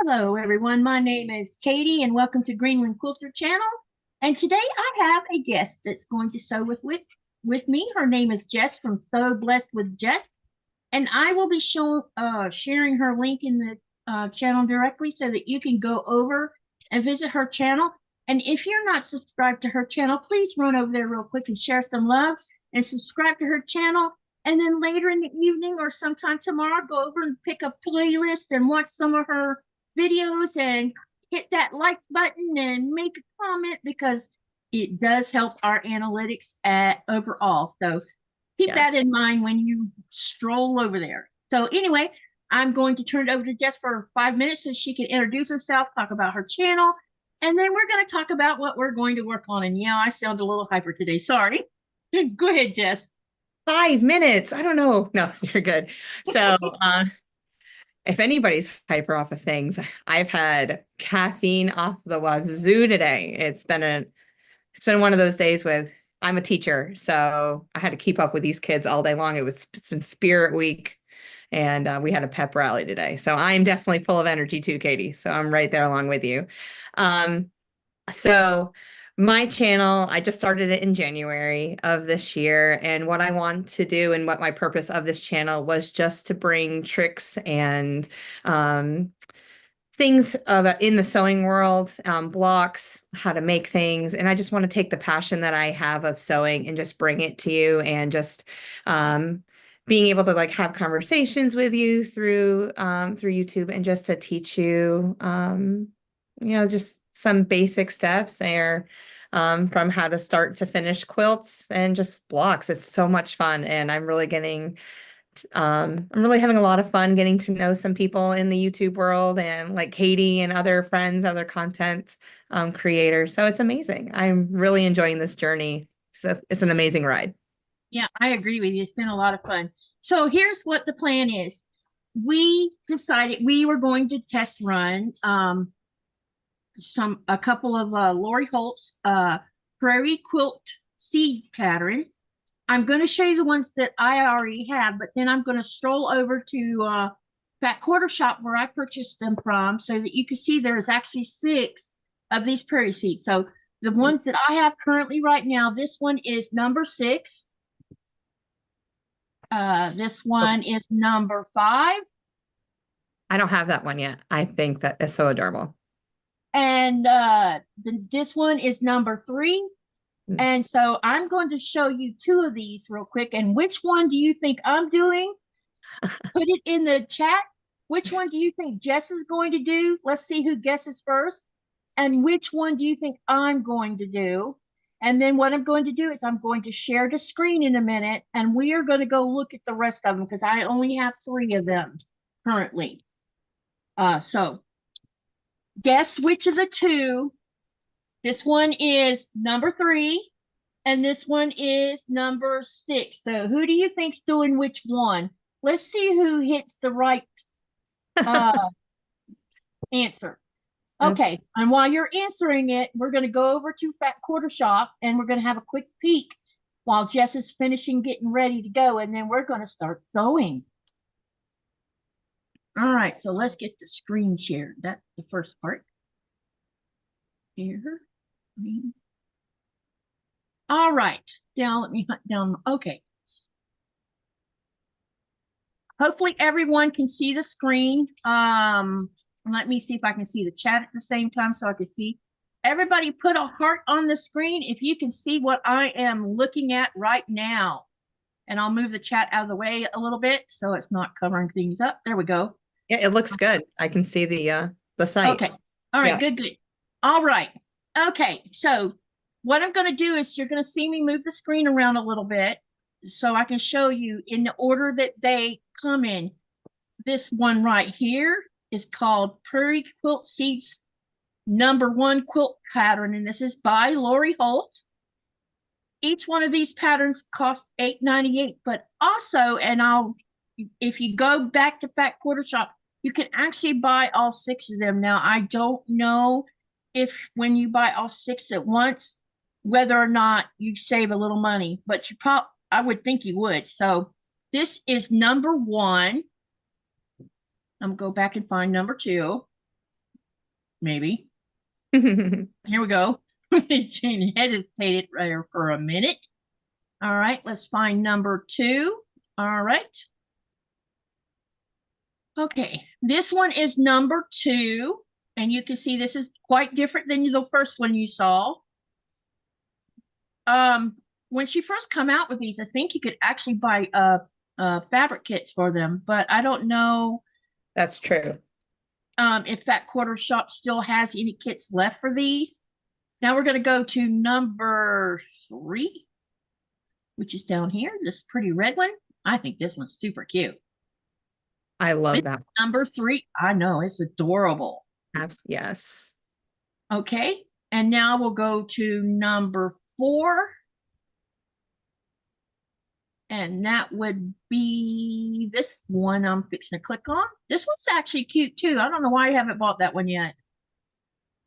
Hello, everyone. My name is Katie, and welcome to Greenland Quilter channel. And today I have a guest that's going to sew with me. Her name is Jess from Blessed with Jess, and I will be sharing her link in the channel directly so that you can go over and visit her channel. And if you're not subscribed to her channel, please run over there real quick and share some love and subscribe to her channel. And then later in the evening or sometime tomorrow, go over and pick a playlist and watch some of her videos and hit that like button and make a comment because it does help our analytics overall. So keep that in mind when you stroll over there. So anyway, I'm going to turn it over to Jess for 5 minutes so she can introduce herself, talk about her channel, and then we're going to talk about what we're going to work on. And yeah, I sound a little hyper today. Sorry. Go ahead, Jess. 5 minutes. I don't know. No, you're good. So, if anybody's hyper off of things, I've had caffeine off the wazoo today. It's been one of those days with I'm a teacher, so I had to keep up with these kids all day long. It's been Spirit Week, and we had a pep rally today. So I'm definitely full of energy too, Katie. So I'm right there along with you. So my channel, I just started it in January of this year. And what I want to do and what my purpose of this channel was just to bring tricks and things in the sewing world, blocks, how to make things. And I just want to take the passion that I have of sewing and just bring it to you and just being able to like have conversations with you through YouTube and just to teach you, just some basic steps there from how to start to finish quilts and just blocks. It's so much fun. And I'm really having a lot of fun getting to know some people in the YouTube world and like Katie and other friends, other content creators. So it's amazing. I'm really enjoying this journey. So it's an amazing ride. Yeah, I agree with you. It's been a lot of fun. So here's what the plan is. We decided we were going to test run a couple of Lori Holt's Prairie Quilt Seed patterns. I'm going to show you the ones that I already have, but then I'm going to stroll over to Fat Quarter Shop where I purchased them from so that you can see there's actually 6 of these prairie seeds. So the ones that I have currently right now, this one is number 6. This one is number 5. I don't have that one yet. I think that is so adorable. And this one is number 3. And so I'm going to show you 2 of these real quick. And which one do you think I'm doing? Put it in the chat. Which one do you think Jess is going to do? Let's see who guesses first. And which one do you think I'm going to do? And then what I'm going to do is I'm going to share the screen in a minute. And we are going to go look at the rest of them because I only have 3 of them currently. So guess which of the 2. This one is number 3, and this one is number 6. So who do you think's doing which one? Let's see who hits the right answer. Okay, and while you're answering it, we're going to go over to Fat Quarter Shop, and we're going to have a quick peek while Jess is finishing getting ready to go, and then we're going to start sewing. All right, so let's get the screen shared. That's the first part. Here. All right, let me hunt down. Okay. Hopefully everyone can see the screen. Let me see if I can see the chat at the same time so I can see. Everybody put a heart on the screen if you can see what I am looking at right now. And I'll move the chat out of the way a little bit so it's not covering things up. There we go. Yeah, it looks good. I can see the site. Okay. All right, good. All right. Okay, so what I'm going to do is you're going to see me move the screen around a little bit so I can show you in the order that they come in. This one right here is called Prairie Quilt Seeds number 1 quilt pattern, and this is by Lori Holt. Each one of these patterns cost $8.98, but also, if you go back to Fat Quarter Shop, you can actually buy all 6 of them. Now, I don't know if when you buy all 6 at once, whether or not you save a little money, but I would think you would. So this is number 1. I'm gonna go back and find number 2. maybe. Here we go. Jane hesitated there for a minute. All right, let's find number 2. All right. Okay, this one is number 2, and you can see this is quite different than the first one you saw. When she first come out with these, I think you could actually buy fabric kits for them, but I don't know. That's true. If that quarter shop still has any kits left for these. Now we're going to go to number 3, which is down here, this pretty red one. I think this one's super cute. I love that. Number 3, I know, it's adorable. Yes. Okay, and now we'll go to number 4. And that would be this one I'm fixing to click on. This one's actually cute too. I don't know why I haven't bought that one yet.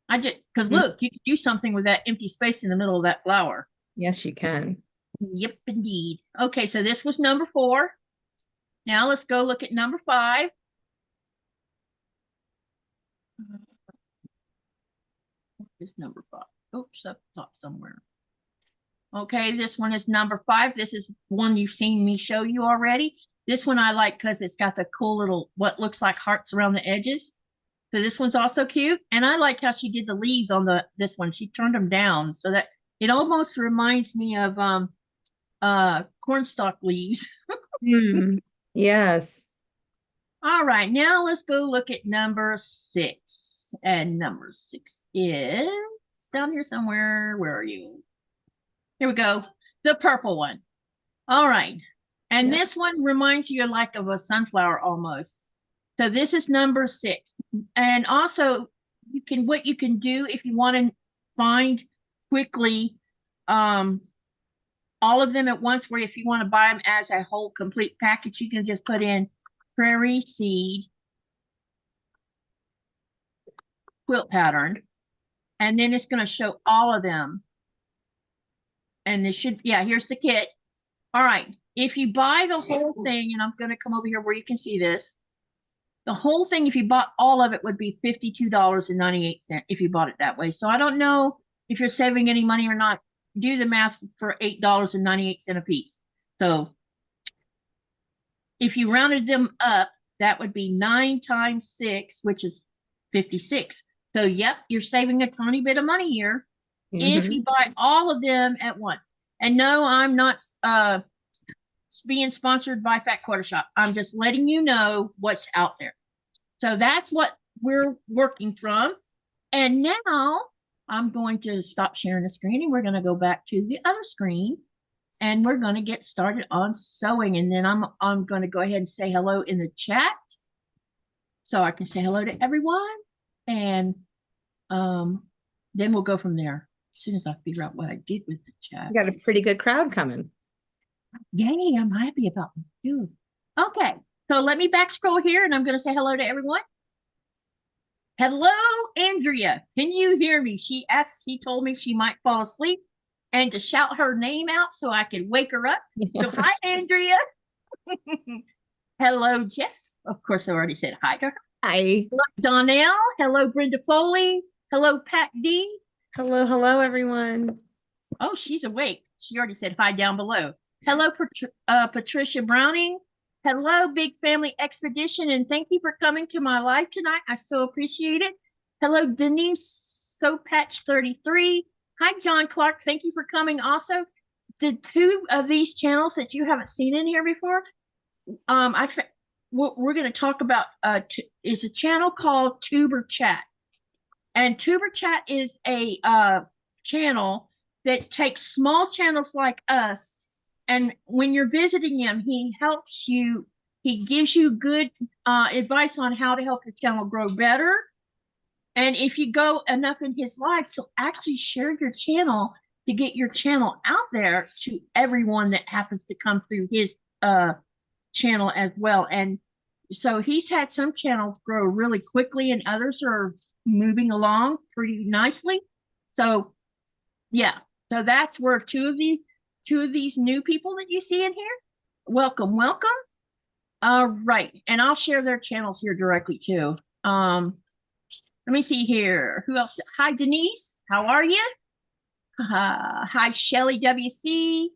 I did, because look, you can do something with that empty space in the middle of that flower. Yes, you can. Yep, indeed. Okay, so this was number 4. Now let's go look at number 5. What is number 5? Oops, up top somewhere. Okay, this one is number 5. This is one you've seen me show you already. This one I like because it's got the cool little, what looks like hearts around the edges. So this one's also cute. And I like how she did the leaves on this one. She turned them down so that it almost reminds me of cornstalk leaves. Yes. All right, now let's go look at number 6. And number 6 is down here somewhere. Where are you? Here we go. The purple one. All right. And this one reminds you like of a sunflower almost. So this is number 6. And also what you can do if you want to find quickly all of them at once, where if you want to buy them as a whole complete package, you can just put in Prairie Seed quilt pattern, and then it's going to show all of them. And it should, here's the kit. All right, if you buy the whole thing, and I'm going to come over here where you can see this, the whole thing, if you bought all of it, would be $52.98 if you bought it that way. So I don't know if you're saving any money or not. Do the math for $8.98 a piece. So if you rounded them up, that would be 9 times 6, which is 56. So yep, you're saving a tiny bit of money here if you buy all of them at once. And no, I'm not being sponsored by Fat Quarter Shop. I'm just letting you know what's out there. So that's what we're working from. And now I'm going to stop sharing the screen, and we're going to go back to the other screen, and we're going to get started on sewing. And then I'm going to go ahead and say hello in the chat so I can say hello to everyone. And then we'll go from there as soon as I figure out what I did with the chat. You got a pretty good crowd coming. Yay, I'm happy about it too. Okay, so let me back scroll here, and I'm going to say hello to everyone. Hello, Andrea. Can you hear me? She told me she might fall asleep and to shout her name out so I could wake her up. So hi, Andrea. Hello, Jess. Of course, I already said hi to her. Hi. Hello, Donnell. Hello, Brenda Foley. Hello, Pat D. Hello, everyone. Oh, she's awake. She already said hi down below. Hello, Patricia Browning. Hello, Big Family Expedition, and thank you for coming to my live tonight. I so appreciate it. Hello, Denise Sopatch33. Hi, John Clark. Thank you for coming also. The 2 of these channels that you haven't seen in here before, what we're going to talk about is a channel called Tuber Chat. And Tuber Chat is a channel that takes small channels like us, and when you're visiting him, he helps you. He gives you good advice on how to help your channel grow better. And if you go enough in his live, so actually share your channel to get your channel out there to everyone that happens to come through his channel as well. And so he's had some channels grow really quickly, and others are moving along pretty nicely. So yeah, so that's where two of these new people that you see in here, welcome. All right, and I'll share their channels here directly too. Let me see here. Who else? Hi, Denise. How are you? Hi, Shelly WC.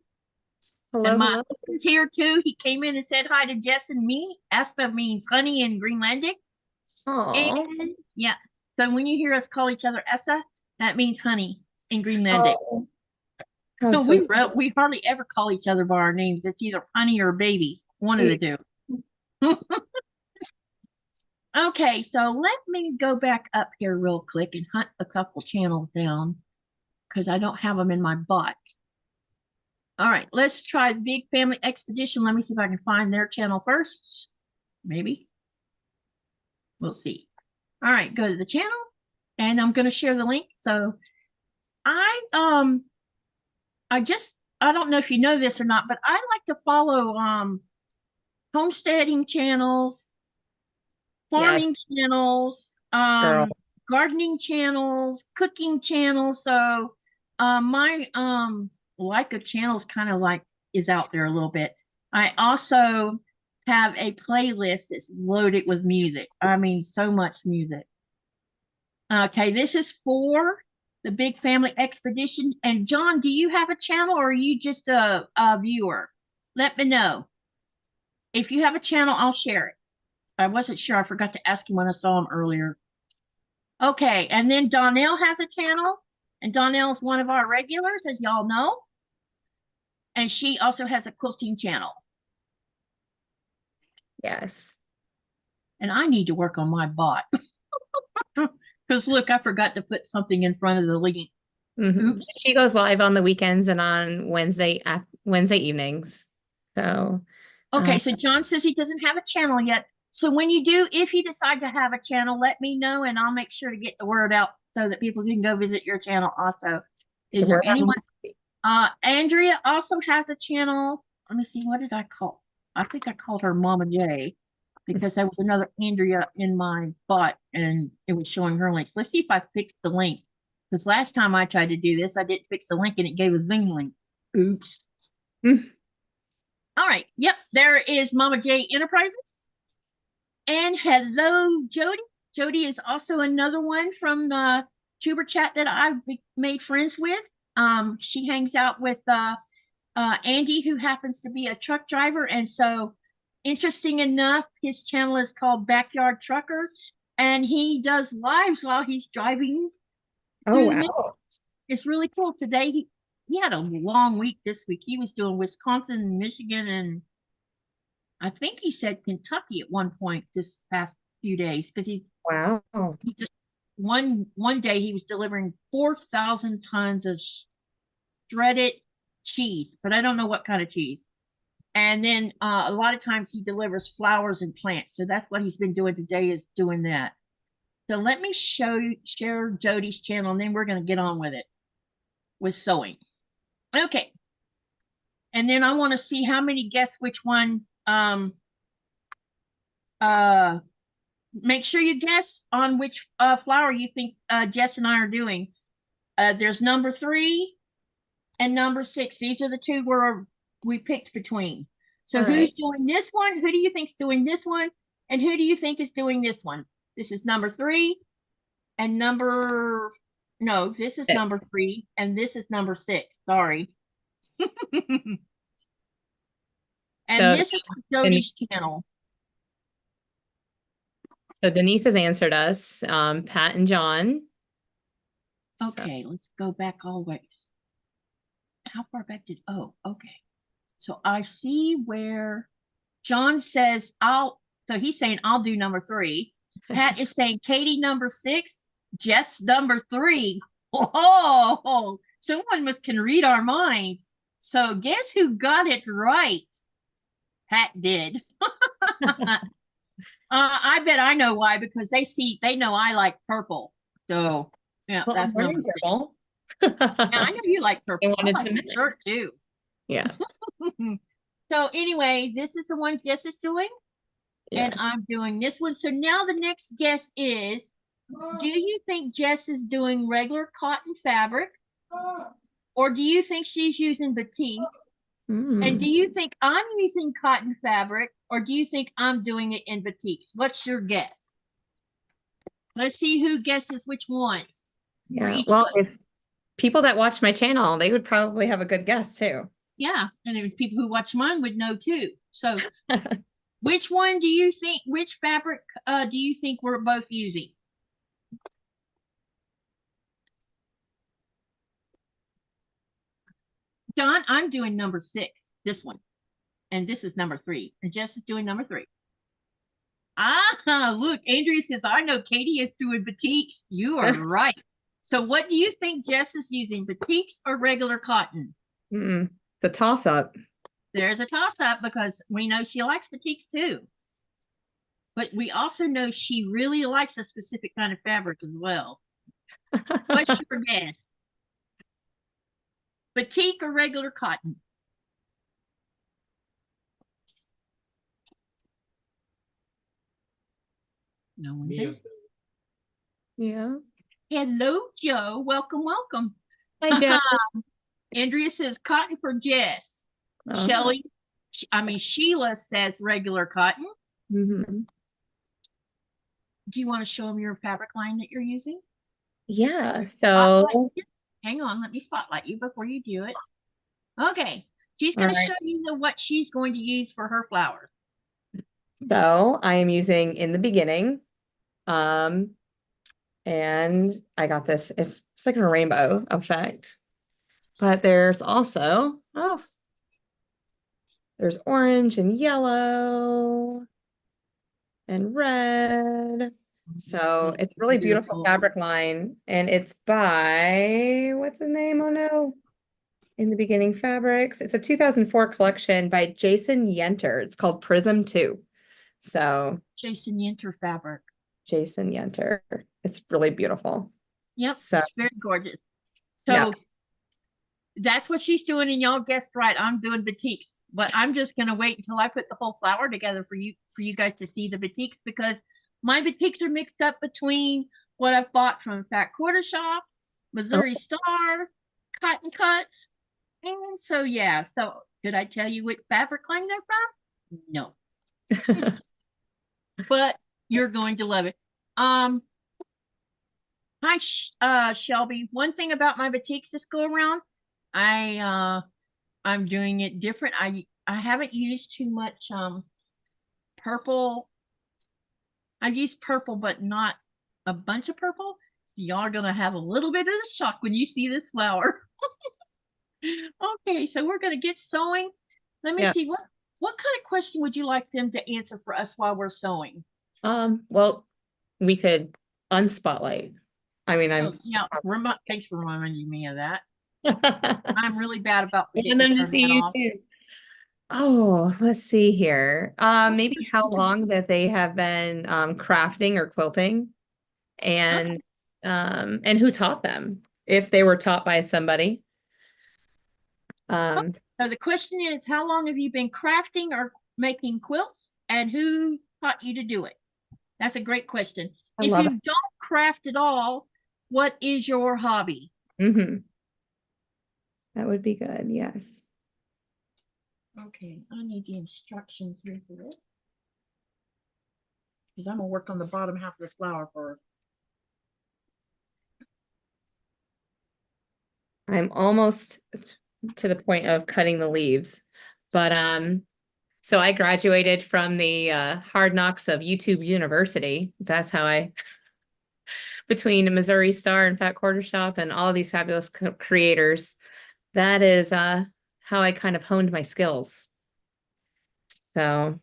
Hello, And my hello. husband's here too. He came in and said hi to Jess and me. Esta means honey in Greenlandic. Oh, And yeah, so when you hear us call each other Esta, that means honey in Greenlandic. oh, how So so. we hardly ever call each other by our names. It's either honey or baby, one of the two. Okay, so let me go back up here real quick and hunt a couple channels down because I don't have them in my bot. All right, let's try Big Family Expedition. Let me see if I can find their channel first. Maybe. We'll see. All right, go to the channel and I'm going to share the link. So I I don't know if you know this or not, but I like to follow homesteading channels, Yes, farming channels, girl. gardening channels, cooking channels. So my like of channels kind of like is out there a little bit. I also have a playlist that's loaded with music. I mean, so much music. Okay, this is for the Big Family Expedition. And John, do you have a channel or are you just a viewer? Let me know. If you have a channel, I'll share it. I wasn't sure. I forgot to ask him when I saw him earlier. Okay, and then Donnell has a channel, and Donnell is one of our regulars, as y'all know. And she also has a quilting channel. Yes. And I need to work on my bot. Because look, I forgot to put something in front of the link. Oops. She goes live on the weekends and on Wednesday evenings. So, Okay, so John says he doesn't have a channel yet. So when you do, if you decide to have a channel, let me know and I'll make sure to get the word out so that people can go visit your channel also. Is there anyone? Andrea also has a channel. Let me see, what did I call? I think I called her Mama J because there was another Andrea in my bot and it was showing her links. Let's see if I fixed the link. Because last time I tried to do this, I didn't fix the link and it gave a Zoom link. Oops. All right. Yep. There is Mama J Enterprises. And hello, Jody. Jody is also another one from the Tuber chat that I've made friends with. She hangs out with Andy, who happens to be a truck driver. And so, interesting enough, his channel is called Backyard Trucker. And he does lives while he's driving. oh, wow. It's really cool. Today, he had a long week this week. He was doing Wisconsin, Michigan, and I think he said Kentucky at one point this past few days because Wow. he just one day he was delivering 4,000 tons of shredded cheese, but I don't know what kind of cheese. And then a lot of times he delivers flowers and plants. So that's what he's been doing today is doing that. So let me share Jody's channel and then we're going to get on with it with sewing. Okay. And then I want to see how many guess which one make sure you guess on which flower you think Jess and I are doing. There's number 3 and number 6. These are the two we picked between. So who's doing this one? Who do you think's doing this one? And who do you think is doing this one? This is number 3 and this is number 3 and this is number 6. Sorry. And so, this is Jody's channel. So Denise has answered us, Pat and John. Okay, let's go back always. How far back okay. So I see where John says so he's saying I'll do number 3. Pat is saying Katie number 6, Jess number 3. Oh, someone can read our minds. So guess who got it right? Pat did. I bet I know why, because they know I like purple. So yeah, well, that's number 6. Yeah, I know you like purple. I like the shirt too. Yeah. So anyway, this is the one Jess is doing. Yes. And I'm doing this one. So now the next guess is, do you think Jess is doing regular cotton fabric? Or do you think she's using batik? And do you think I'm using cotton fabric? Or do you think I'm doing it in batiks? What's your guess? Let's see who guesses which one. Yeah. Well, if people that watch my channel, they would probably have a good guess too. Yeah, and then people who watch mine would know too. So which one do you think, which fabric do you think we're both using? John, I'm doing number 6, this one. And this is number 3. And Jess is doing number 3. Ah, look, Andrea says, I know Katie is doing batiks. You are right. So what do you think Jess is using, batiks or regular cotton? The toss-up. There's a toss-up because we know she likes batiks too. But we also know she really likes a specific kind of fabric as well. What's your guess? Batik or regular cotton? No one there. Yeah. Hello, Joe. Welcome, welcome. Hi, Joe. Andrea says cotton for Jess. Shelly, Sheila says regular cotton. Mm-hmm. Do you want to show them your fabric line that you're using? Yeah. So hang on, let me spotlight you before you do it. Okay. She's going to show you what she's going to use for her flowers. So I am using In the Beginning. And I got this. It's like a rainbow effect. But there's also, there's orange and yellow and red. So it's really beautiful fabric line. And it's by, what's the name? Oh no. In the Beginning Fabrics. It's a 2004 collection by Jason Yenter. It's called Prism II. So Jason Yenter fabric. Jason Yenter. It's really beautiful. Yep. So it's very gorgeous. So that's what she's doing, and y'all guessed right. I'm doing batiks, but I'm just gonna wait until I put the whole flower together for you guys to see the batiks, because my batiks are mixed up between what I've bought from Fat Quarter Shop, Missouri Star, Cotton Cuts, and so yeah. So did I tell you what fabric line they're from? No. But you're going to love it. Hi, Shelby. One thing about my batiks this go around, I'm doing it different. I haven't used too much purple. I've used purple, but not a bunch of purple. So y'all are gonna have a little bit of a shock when you see this flower. Okay, so we're gonna get sewing. Let me see what kind of question would you like them to answer for us while we're sewing? Well, we could unspotlight. I mean, thanks for reminding me of that. I'm really bad about and then to see you too. Oh, let's see here. Maybe how long that they have been crafting or quilting, and who taught them, if they were taught by somebody. So the question is, how long have you been crafting or making quilts, and who taught you to do it? That's a great question. If you don't craft at all, what is your hobby? That would be good. Yes. Okay, I need the instructions here for this, because I'm gonna work on the bottom half of the flower first. I'm almost to the point of cutting the leaves, but so I graduated from the hard knocks of YouTube University. That's how I, between Missouri Star and Fat Quarter Shop and all of these fabulous creators, that is how I kind of honed my skills. So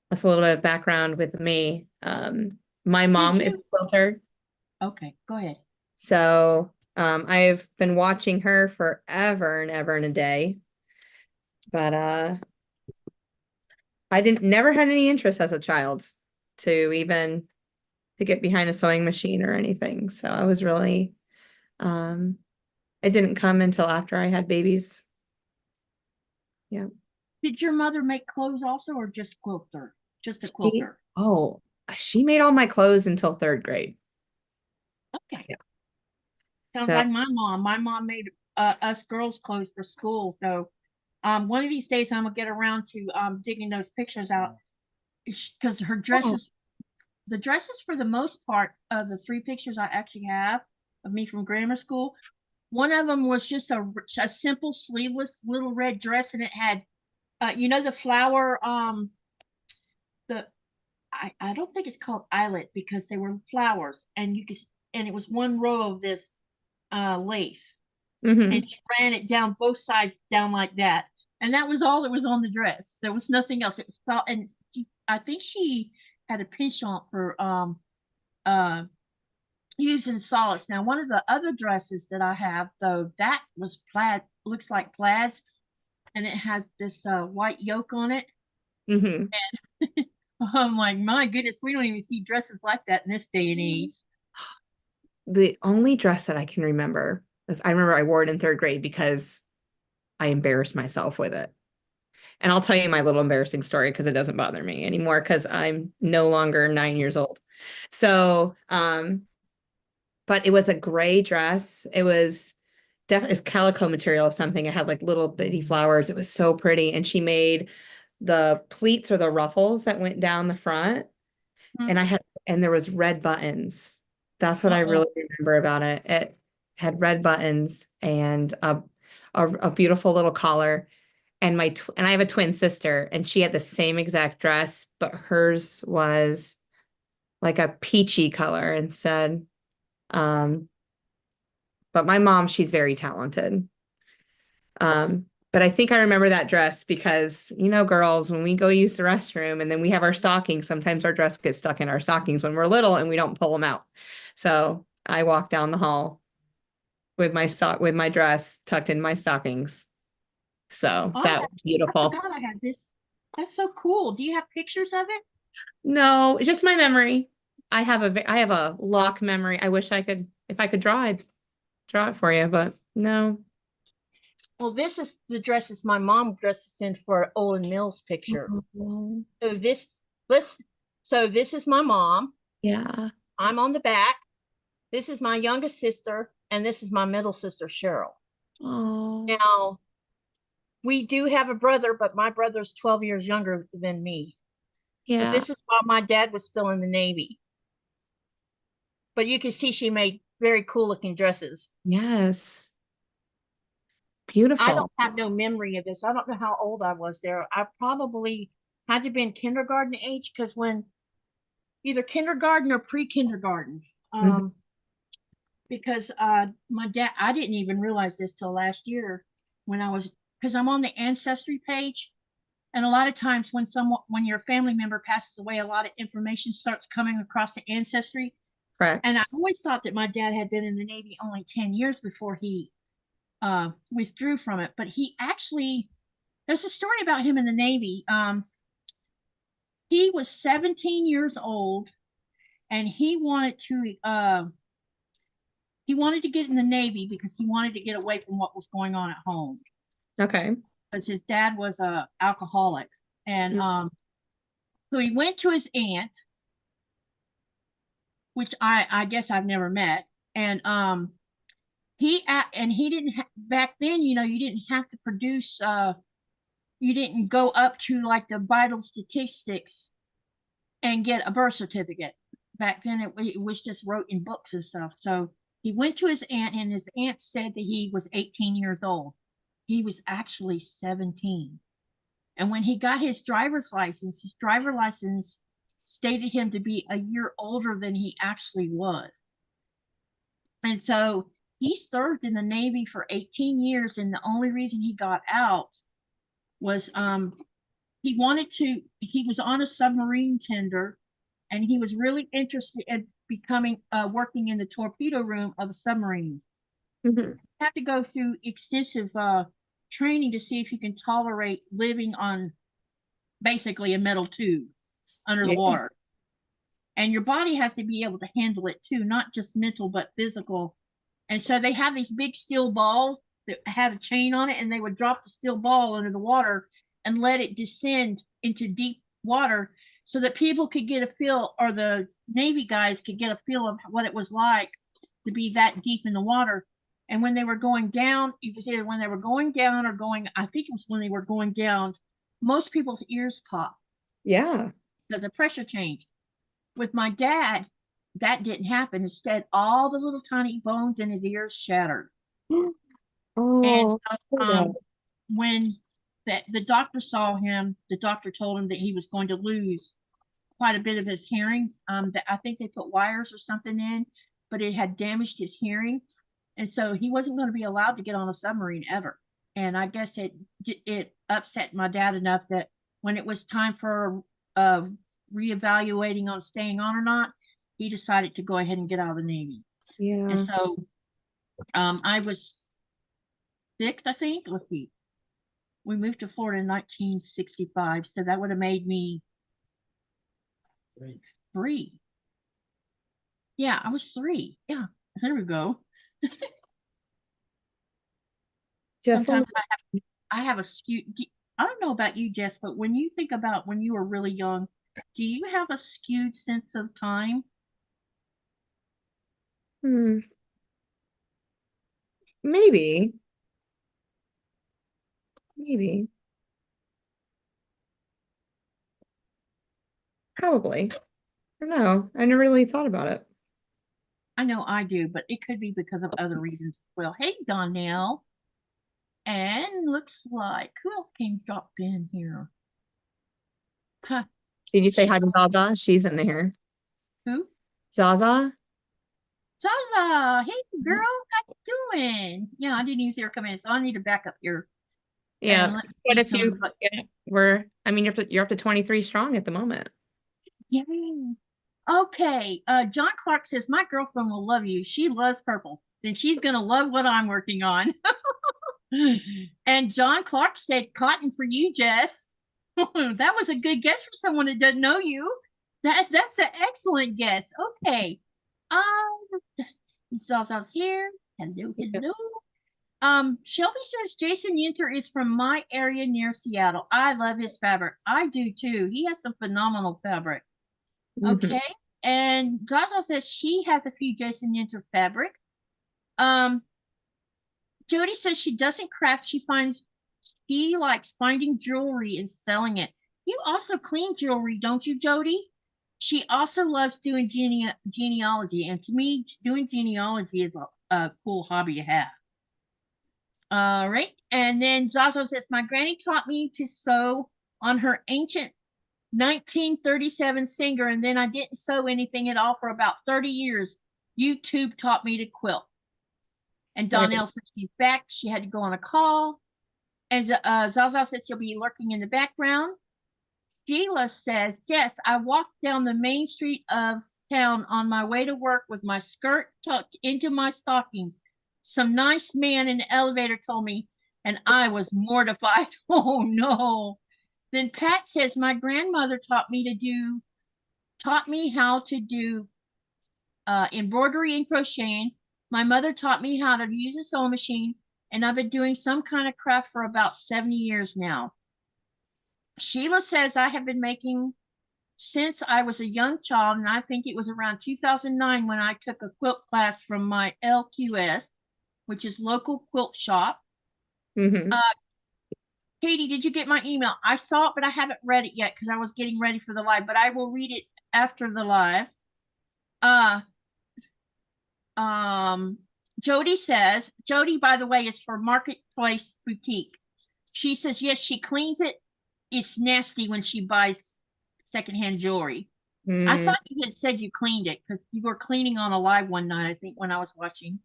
that's a little bit of background with me. My mom is a quilter. Okay, go ahead. So I've been watching her forever and ever and a day, but I never had any interest as a child to get behind a sewing machine or anything. So I was really, it didn't come until after I had babies. Yeah. Did your mother make clothes also, or just quilter? Just a quilter? She made all my clothes until 3rd grade. Okay. Yeah. Sounds like my mom. My mom made us girls clothes for school. So one of these days I'm gonna get around to digging those pictures out, because her dresses the dresses for the most part of the 3 pictures I actually have of me from grammar school. One of them was just a simple sleeveless little red dress, and it had, you know, the flower, the I don't think it's called eyelet because they were flowers, and you could, and it was one row of this lace, and she ran it down both sides down like that, and that was all that was on the dress. There was nothing else. It was all, and I think she had a penchant for uh using solids. Now, one of the other dresses that I have, though, that was plaid, looks like plaids, and it has this white yoke on it. And I'm like, my goodness, we don't even see dresses like that in this day and age. The only dress that I can remember is I remember I wore it in 3rd grade because I embarrassed myself with it. And I'll tell you my little embarrassing story because it doesn't bother me anymore because I'm no longer 9 years old. So, but it was a gray dress. It was definitely calico material of something. It had like little bitty flowers. It was so pretty. And she made the pleats or the ruffles that went down the front. And there was red buttons. That's what I really remember about it. It had red buttons and a beautiful little collar. And and I have a twin sister, and she had the same exact dress, but hers was like a peachy color instead. But my mom, she's very talented. But I think I remember that dress because, you know, girls, when we go use the restroom and then we have our stockings, sometimes our dress gets stuck in our stockings when we're little and we don't pull them out. So I walk down the hall with my dress tucked in my stockings. So that was I beautiful. forgot I had this. That's so cool. Do you have pictures of it? No, it's just my memory. I have a lock memory. I wish I could, if I could draw it for you, but no. Well, this is the dresses my mom dresses in for Olin Mills picture. So this is my mom. Yeah. I'm on the back. This is my youngest sister, and this is my middle sister, Cheryl. Oh. Now, we do have a brother, but my brother's 12 years younger than me. Yeah. But this is while my dad was still in the Navy. But you can see she made very cool looking dresses. Yes. Beautiful. I don't have no memory of this. I don't know how old I was there. I probably had to be in kindergarten age because when either kindergarten or pre-kindergarten. Because my dad, I didn't even realize this till last year when I was, because I'm on the ancestry page, and a lot of times when your family member passes away, a lot of information starts coming across the ancestry. Correct. And I always thought that my dad had been in the Navy only 10 years before he withdrew from it, but he actually, there's a story about him in the Navy. He was 17 years old, and he wanted to get in the Navy because he wanted to get away from what was going on at home. Okay. Because his dad was a alcoholic, and so he went to his aunt, which I guess I've never met, and he didn't back then, you know, you didn't have to produce you didn't go up to like the vital statistics and get a birth certificate. Back then it was just wrote in books and stuff. So he went to his aunt, and his aunt said that he was 18 years old. He was actually 17. And when he got his driver's license stated him to be a year older than he actually was. And so he served in the Navy for 18 years, and the only reason he got out was he was on a submarine tender, and he was really interested in becoming working in the torpedo room of a submarine. You have to go through extensive training to see if you can tolerate living on basically a metal tube under the water. And your body has to be able to handle it too, not just mental, but physical. And so they have these big steel balls that had a chain on it, and they would drop the steel ball under the water and let it descend into deep water so that people could get a feel, or the Navy guys could get a feel of what it was like to be that deep in the water. And when they were going down, it was either when they were going down or I think it was when they were going down, most people's ears popped. Yeah. The pressure change. With my dad, that didn't happen. Instead, all the little tiny bones in his ears shattered. And Oh, so, poor dad. when the doctor saw him, the doctor told him that he was going to lose quite a bit of his hearing. That I think they put wires or something in, but it had damaged his hearing, and so he wasn't going to be allowed to get on a submarine ever. And I guess it upset my dad enough that when it was time for reevaluating on staying on or not, he decided to go ahead and get out of the Navy. And Yeah. so I was six, I think. Let's see. We moved to Florida in 1965, so that would have made me 3. Yeah, I was 3. Yeah, there we go. Just Sometimes I have a skewed. I don't know about you, Jess, but when you think about when you were really young, do you have a skewed sense of time? hmm, maybe, maybe, probably. I don't know. I never really thought about it. I know I do, but it could be because of other reasons as well. Hey, Donnell. And looks like who else came dropped in here? Huh. Did you say hi to Zaza? She's in here. Who? Zaza? Zaza. Hey, girl. How you doing? Yeah, I didn't even see her come in, so I need to back up here. Yeah. And let's What see if some you, of the. yeah, I mean, you're up to 23 strong at the moment. Yeah. Okay. John Clark says, my girlfriend will love you. She loves purple. Then she's going to love what I'm working on. And John Clark said, cotton for you, Jess. That was a good guess for someone that doesn't know you. That's an excellent guess. Okay. Zaza's here. Hello, hello. Shelby says Jason Yenter is from my area near Seattle. I love his fabric. I do too. He has some phenomenal fabric. Mhm. Okay. And Zaza says she has a few Jason Yenter fabrics. Um, Jody says she doesn't craft. She likes finding jewelry and selling it. You also clean jewelry, don't you, Jody? She also loves doing genealogy, and to me, doing genealogy is a cool hobby to have. All right, and then Zaza says my granny taught me to sew on her ancient 1937 Singer, and then I didn't sew anything at all for about 30 years. YouTube taught me to quilt. And Donnell said she's back. She had to go on a call. And Zaza said she'll be lurking in the background. Sheila says, yes, I walked down the main street of town on my way to work with my skirt tucked into my stockings. Some nice man in the elevator told me, and I was mortified. Oh no. Then Pat says, my grandmother taught me how to do embroidery and crocheting. My mother taught me how to use a sewing machine, and I've been doing some kind of craft for about 70 years now. Sheila says I have been making since I was a young child, and I think it was around 2009 when I took a quilt class from my LQS, which is local quilt shop. Mm-hmm. Katie, did you get my email? I saw it, but I haven't read it yet because I was getting ready for the live, but I will read it after the live. Jody says, Jody, by the way, is for Marketplace Boutique. She says, yes, she cleans it. It's nasty when she buys secondhand jewelry. I thought you had said you cleaned it because you were cleaning on a live one night, I think, when I was watching.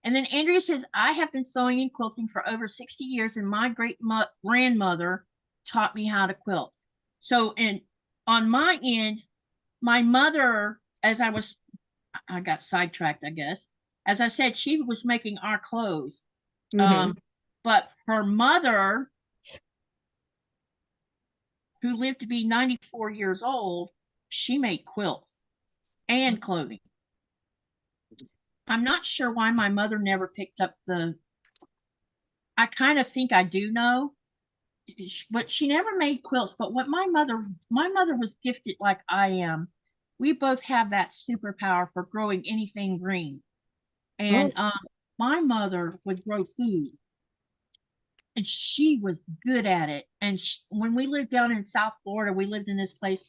And then Andrea says, I have been sewing and quilting for over 60 years, and my great grandmother taught me how to quilt. So, and on my end, my mother, I got sidetracked, I guess. As I said, she was making our clothes. Mm-hmm. But her mother, who lived to be 94 years old, she made quilts and clothing. I'm not sure why my mother never picked up I kind of think I do know, but she never made quilts. But what my mother was gifted like I am. We both have that superpower for growing anything green. And Oh, my mother would grow food, and she was good at it. And when we lived down in South Florida, we lived in this place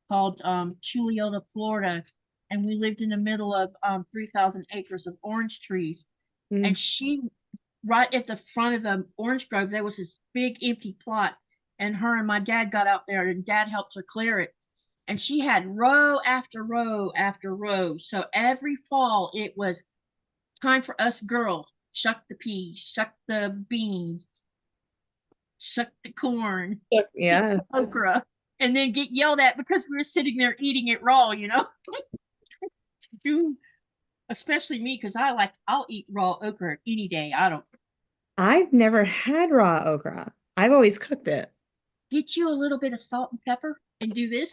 called Chuliota, Florida, and we lived in the middle of 3,000 acres of orange trees. Mm. And she, right at the front of the orange grove, there was this big empty plot, and her and my dad got out there, and Dad helped her clear it. And she had row after row after row. So every fall, it was time for us girls shuck the peas, shuck the beans, shuck the corn, Yeah. okra, and then get yelled at because we were sitting there eating it raw, Especially me, because I'll eat raw okra any day. I don't. I've never had raw okra. I've always cooked it. Get you a little bit of salt and pepper and do this.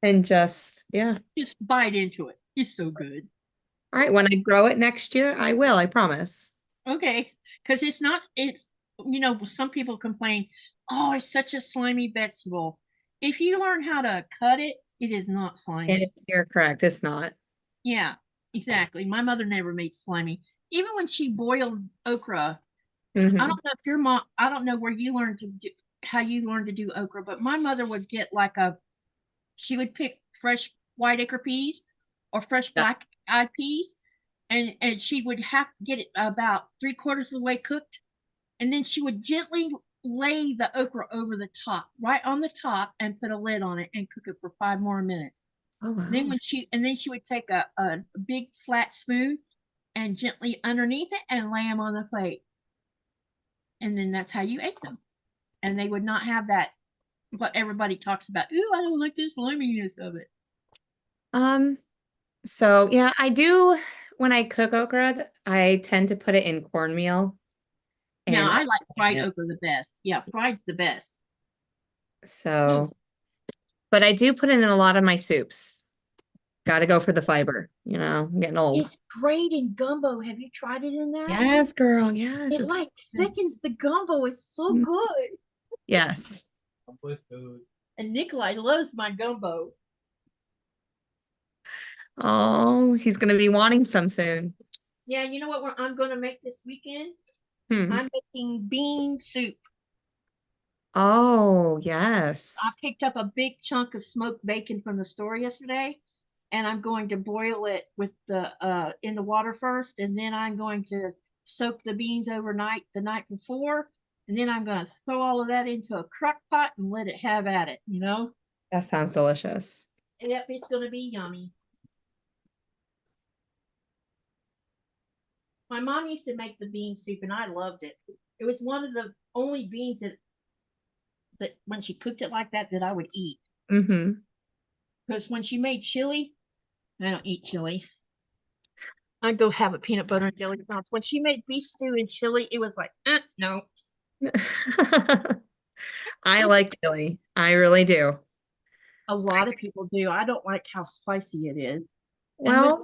And just, yeah. Just bite into it. It's so good. All right. When I grow it next year, I will, I promise. Okay. Because some people complain, oh, it's such a slimy vegetable. If you learn how to cut it, it is not slimy. You're correct. It's not. Yeah, exactly. My mother never made slimy. Even when she boiled okra, I Mhm. don't know if your mom, I don't know where you learned to do, how you learned to do okra, but my mother would get she would pick fresh white acre peas or fresh Yeah. black eyed peas, and she would have to get it about 3/4 of the way cooked, and then she would gently lay the okra over the top, right on the top, and put a lid on it and cook it for 5 more minutes. Oh, wow. Then she would take a big flat spoon and gently underneath it and lay them on the plate. And then that's how you ate them. And they would not have that what everybody talks about. Ooh, I don't like the sliminess of it. So yeah, I do when I cook okra, I tend to put it in cornmeal. Now And I like fried okra the best. Yeah, fried's the best. so, but I do put it in a lot of my soups. Got to go for the fiber, I'm getting old. It's great in gumbo. Have you tried it in that? Yes, girl. Yes. It like thickens the gumbo. It's so good. Yes. And Nikolai loves my gumbo. Oh, he's going to be wanting some soon. Yeah, you know what I'm going to make this weekend? Hmm. I'm making bean soup. Oh, yes. I picked up a big chunk of smoked bacon from the store yesterday, and I'm going to boil it with in the water first, and then I'm going to soak the beans overnight the night before, and then I'm going to throw all of that into a crock pot and let it have at it, That sounds delicious. Yep, it's going to be yummy. My mom used to make the bean soup, and I loved it. It was one of the only beans that when she cooked it like that I would eat. Mm-hmm. Because when she made chili, I don't eat chili. I'd go have a peanut butter and jelly sandwich. When she made beef stew and chili, it was like, no. I like chili. I really do. A lot of people do. I don't like how spicy it is. Well,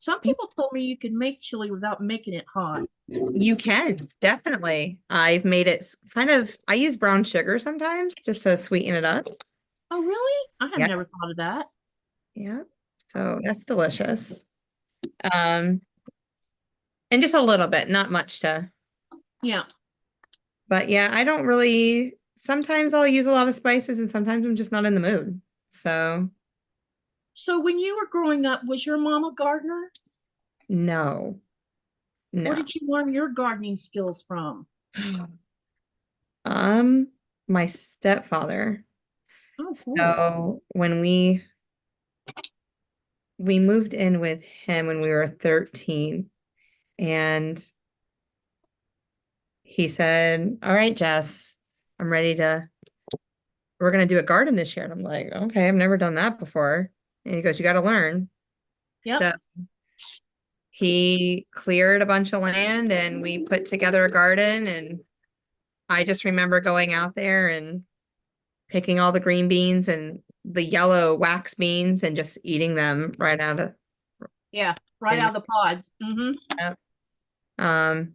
some people told me you can make chili without making it hot. you can, definitely. I've made it I use brown sugar sometimes just to sweeten it up. Oh, really? I have never thought of that. Yeah. So that's delicious. And just a little bit, not much to. Yeah. But yeah, I don't really, sometimes I'll use a lot of spices and sometimes I'm just not in the mood. So when you were growing up, was your mom a gardener? no. Where did you learn your gardening skills from? My stepfather. Oh, cool. So when we moved in with him when we were 13, and he said, all right, Jess, we're going to do a garden this year. And I'm like, okay, I've never done that before. And he goes, you got to learn. Yep. So he cleared a bunch of land and we put together a garden. And I just remember going out there and picking all the green beans and the yellow wax beans and just eating them right out of. Yeah, right out of the pods. Mm-hmm. Yep.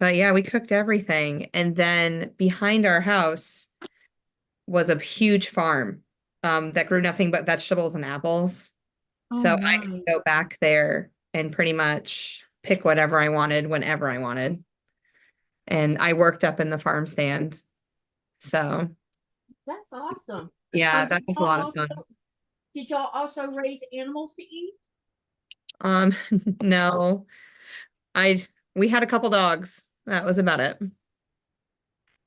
But yeah, we cooked everything. And then behind our house was a huge farm that grew nothing but vegetables and apples. Oh, So nice. I could go back there and pretty much pick whatever I wanted whenever I wanted. And I worked up in the farm stand. So That's awesome. Yeah, Did that was a y'all lot of fun. also, did y'all also raise animals to eat? Um, no, I we had a couple dogs. That was about it.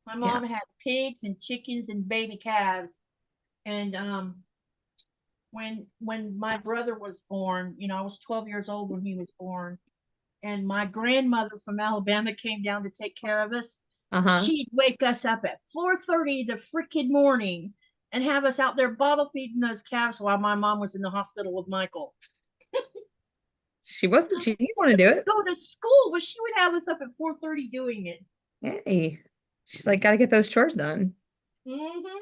My Yeah. mom had pigs and chickens and baby calves. And when my brother was born, you know, I was 12 years old when he was born, and my grandmother from Alabama came down to take care of us. Uh-huh. She'd wake us up at 4:30 the freaking morning and have us out there bottle feeding those calves while my mom was in the hospital with Michael. She didn't want to do it. Go to school, but she would have us up at 4:30 doing it. Hey. She's like, gotta get those chores done. Mm-hmm.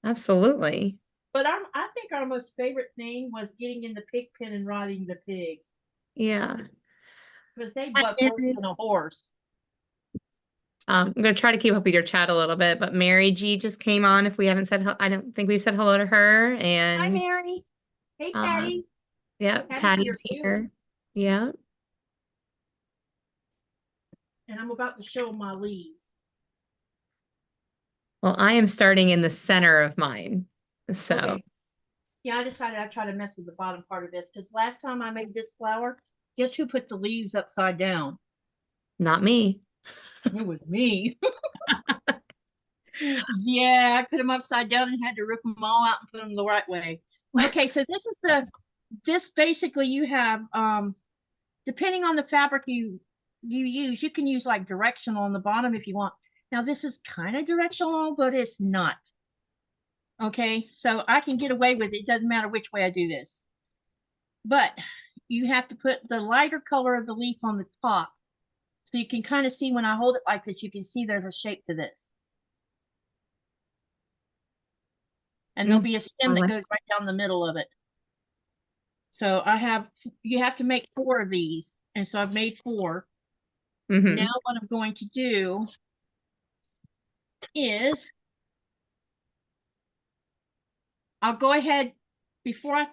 Absolutely. But I think our most favorite thing was getting in the pig pen and riding the pigs Yeah. because they buck worse than a horse. I'm gonna try to keep up with your chat a little bit, but Mary G just came on. If we haven't said, I don't think we've said hello to her. Hi, And Mary. Hey, um, Patty. yeah, Patty's here Patty's too. here. Yeah. And I'm about to show my leaves. Well, I am starting in the center of mine. So Okay. Yeah, I decided I'd try to mess with the bottom part of this because last time I made this flower, guess who put the leaves upside down? not me. It was me. Yeah, I put them upside down and had to rip them all out and put them the right way. Okay, so this basically you have depending on the fabric you use, you can use like directional on the bottom if you want. Now this is kind of directional, but it's not. Okay, so I can get away with it. It doesn't matter which way I do this. But you have to put the lighter color of the leaf on the top. So you can kind of see when I hold it like this, you can see there's a shape to this. And there'll be a stem that goes right down the middle of it. So you have to make 4 of these. And so I've made 4. Now what I'm going to do is I'll go ahead because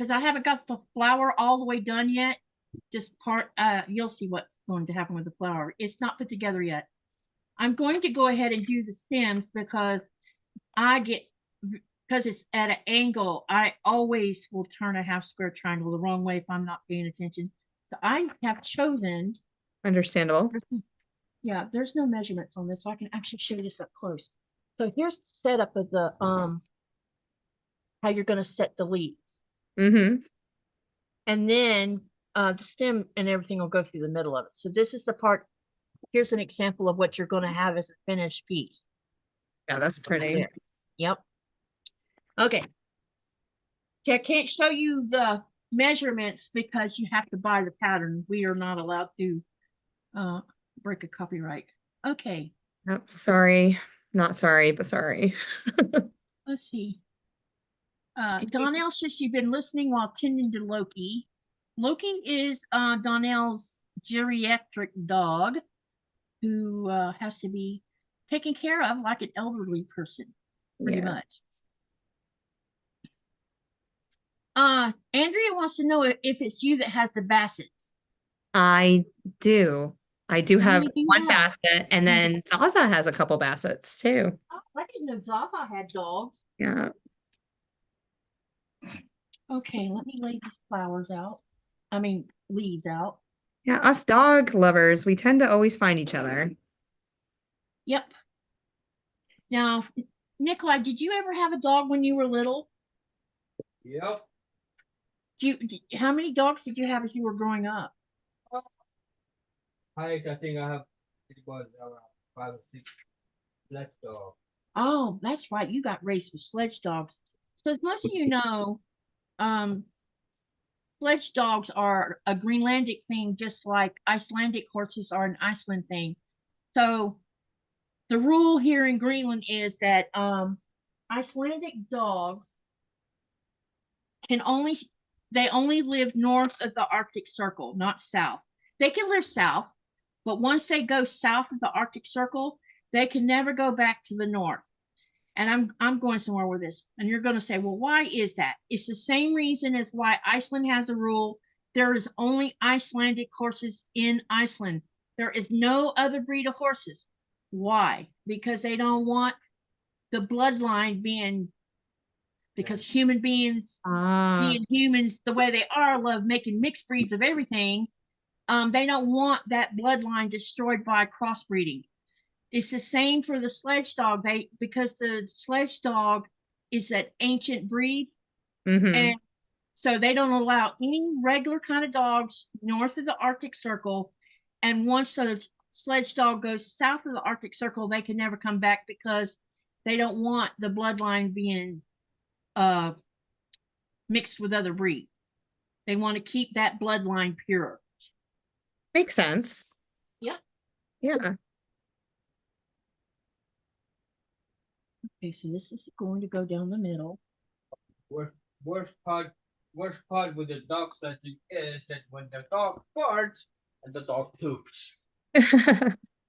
I haven't got the flower all the way done yet. Just you'll see what's going to happen with the flower. It's not put together yet. I'm going to go ahead and do the stems because it's at an angle, I always will turn a half square triangle the wrong way if I'm not paying attention. So I have chosen. Understandable. Yeah, there's no measurements on this, so I can actually show you this up close. So here's the setup of the how you're going to set the leaves. And then the stem and everything will go through the middle of it. So this is the part. Here's an example of what you're going to have as a finished piece. Yeah, that's pretty. There. Yep. Okay. So I can't show you the measurements because you have to buy the pattern. We are not allowed to break a copyright. Okay. Oh, sorry. Not sorry, but sorry. Let's see. Donnell says you've been listening while tending to Loki. Loki is Donnell's geriatric dog who has to be taken care of like an elderly person, pretty much. Andrea wants to know if it's you that has the bassets. I do. I do How have many do you one have? basset, and then Zaza has a couple bassets too. Oh, I didn't know Zaza had dogs. Yeah. Okay, let me lay these flowers out. I mean, leaves out. Yeah, us dog lovers, we tend to always find each other. Yep. Now, Nikolai, did you ever have a dog when you were little? Yep. How many dogs did you have as you were growing up? I think I have it was around 5 or 6 black dogs. Oh, that's right. You got raised with sledge dogs. So as most of you know, sledge dogs are a Greenlandic thing, just like Icelandic horses are an Iceland thing. So the rule here in Greenland is that Icelandic dogs they only live north of the Arctic Circle, not south. They can live south, but once they go south of the Arctic Circle, they can never go back to the north. And I'm going somewhere with this. And you're going to say, well, why is that? It's the same reason as why Iceland has a rule. There is only Icelandic horses in Iceland. There is no other breed of horses. Why? Because they don't want the bloodline being, because human beings, being humans the way they are, love making mixed breeds of everything. They don't want that bloodline destroyed by crossbreeding. It's the same for the sledge dog. Because the sledge dog is an ancient breed, and so they don't allow any regular kind of dogs north of the Arctic Circle. And once the sledge dog goes south of the Arctic Circle, they can never come back because they don't want the bloodline being mixed with other breeds. They want to keep that bloodline pure. Makes sense. Yep. Yeah. Okay, so this is going to go down the middle. Worst part with the dog sledging is that when the dog farts and the dog poops.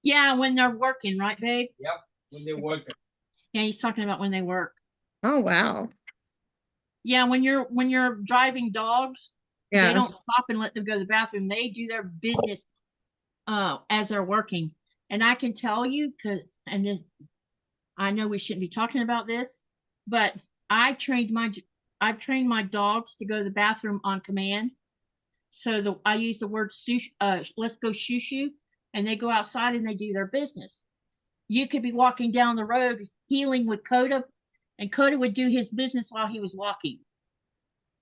Yeah, when they're working, right, babe? Yep, when they're working. Yeah, he's talking about when they work. Oh, wow. Yeah, when you're driving dogs, Yeah. they don't stop and let them go to the bathroom. They do their business as they're working. And I can tell you, I know we shouldn't be talking about this, but I've trained my dogs to go to the bathroom on command. So I use the word let's go shoo shoo, and they go outside and they do their business. You could be walking down the road healing with Coda, and Coda would do his business while he was walking.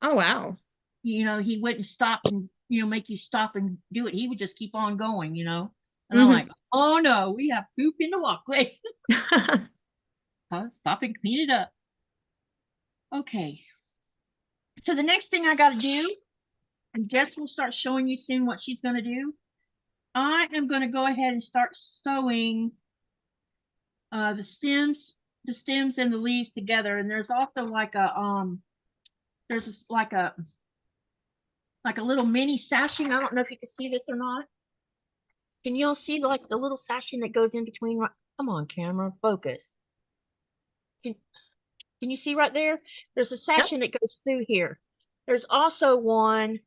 Oh, wow. He wouldn't stop and make you stop and do it. He would just keep on going, and I'm like, oh no, we have poop in the walkway. Stop and clean it up. Okay, so the next thing I got to do, and Jess will start showing you soon what she's going to do. I am going to go ahead and start sewing the stems and the leaves together. And there's also like a like a little mini sashing. I don't know if you can see this or not. Can you all see like the little sashing that goes in between? Come on, camera, focus. Can you see right there? There's a sashing that goes through here. There's also one.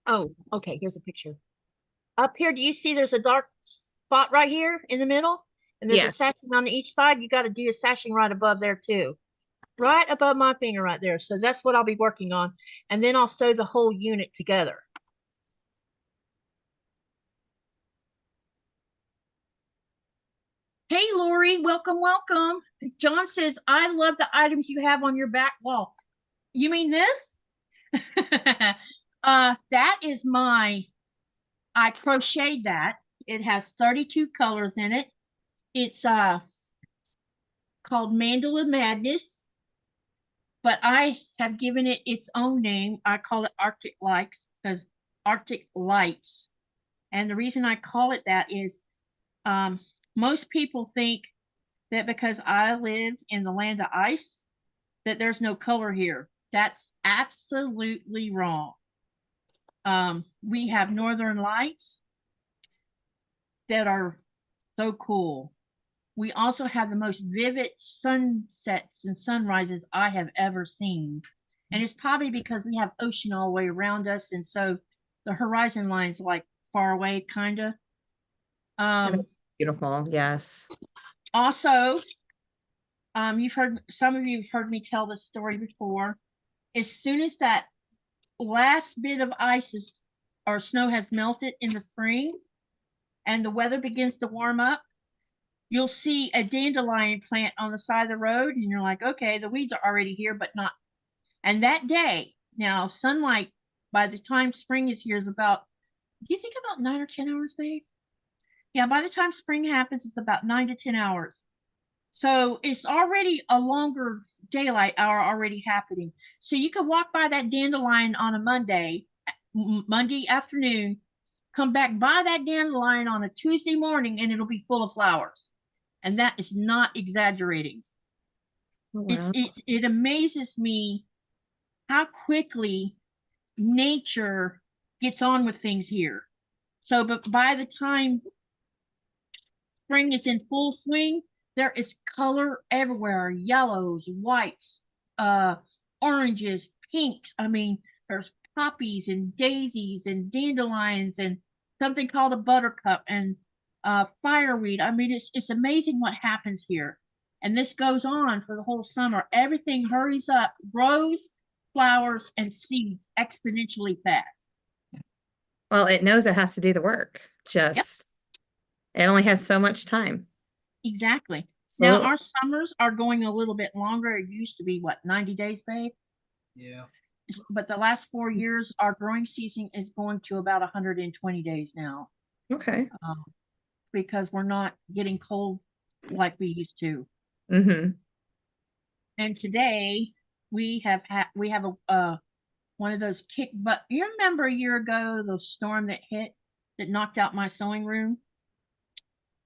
Oh, okay, here's a picture. Up here, do you see there's a dark spot right here in the middle? And there's a sashing on each side. You got to do a sashing right above there too. Right above my finger right there. So that's what I'll be working on. And then I'll sew the whole unit together. Hey, Lori, welcome, welcome. John says, I love the items you have on your back wall. You mean this? That is I crocheted that. It has 32 colors in it. It's called Mandala Madness, but I have given it its own name. I call it Arctic Lights because Arctic Lights. And the reason I call it that is most people think that because I lived in the land of ice, that there's no color here. That's absolutely wrong. We have northern lights that are so cool. We also have the most vivid sunsets and sunrises I have ever seen. And it's probably because we have ocean all the way around us. And so the horizon line's like far away, kind of. Beautiful. Yes. Also, some of you have heard me tell this story before. As soon as that last bit of ice or snow has melted in the spring and the weather begins to warm up, you'll see a dandelion plant on the side of the road, and you're like, okay, the weeds are already here, but not. And that day, now sunlight, by the time spring is here, is about, do you think about 9 or 10 hours, babe? Yeah, by the time spring happens, it's about 9 to 10 hours. So it's already a longer daylight hour already happening. So you could walk by that dandelion on a Monday afternoon, come back by that dandelion on a Tuesday morning, and it'll be full of flowers. And that is not exaggerating. Wow. It amazes me how quickly nature gets on with things here. So, but by the time spring is in full swing, there is color everywhere, yellows, whites, oranges, pinks. I mean, there's poppies and daisies and dandelions and something called a buttercup and fireweed. I mean, it's amazing what happens here. And this goes on for the whole summer. Everything hurries up, grows, flowers, and seeds exponentially fast. Well, it knows it has to do the work. Just it only has so much time. Exactly. So Now our summers are going a little bit longer. It used to be what, 90 days, babe? Yeah. But the last 4 years, our growing season is going to about 120 days now. okay. Because we're not getting cold like we used to. Mm-hmm. And today we have a one of those kick butt. You remember a year ago the storm that hit that knocked out my sewing room?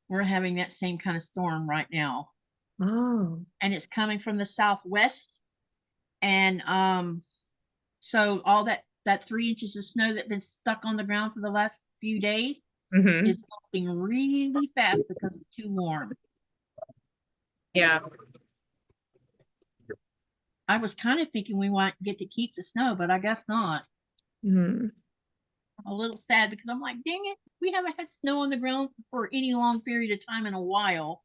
We're having that same kind of storm right now. Oh. And it's coming from the southwest. And so all that 3 inches of snow that's been stuck on the ground for the last few days Mm-hmm. is melting really fast because it's too warm. Yeah. I was kind of thinking we might get to keep the snow, but I guess not. Mm-hmm. I'm a little sad because I'm like, dang it, we haven't had snow on the ground for any long period of time in a while.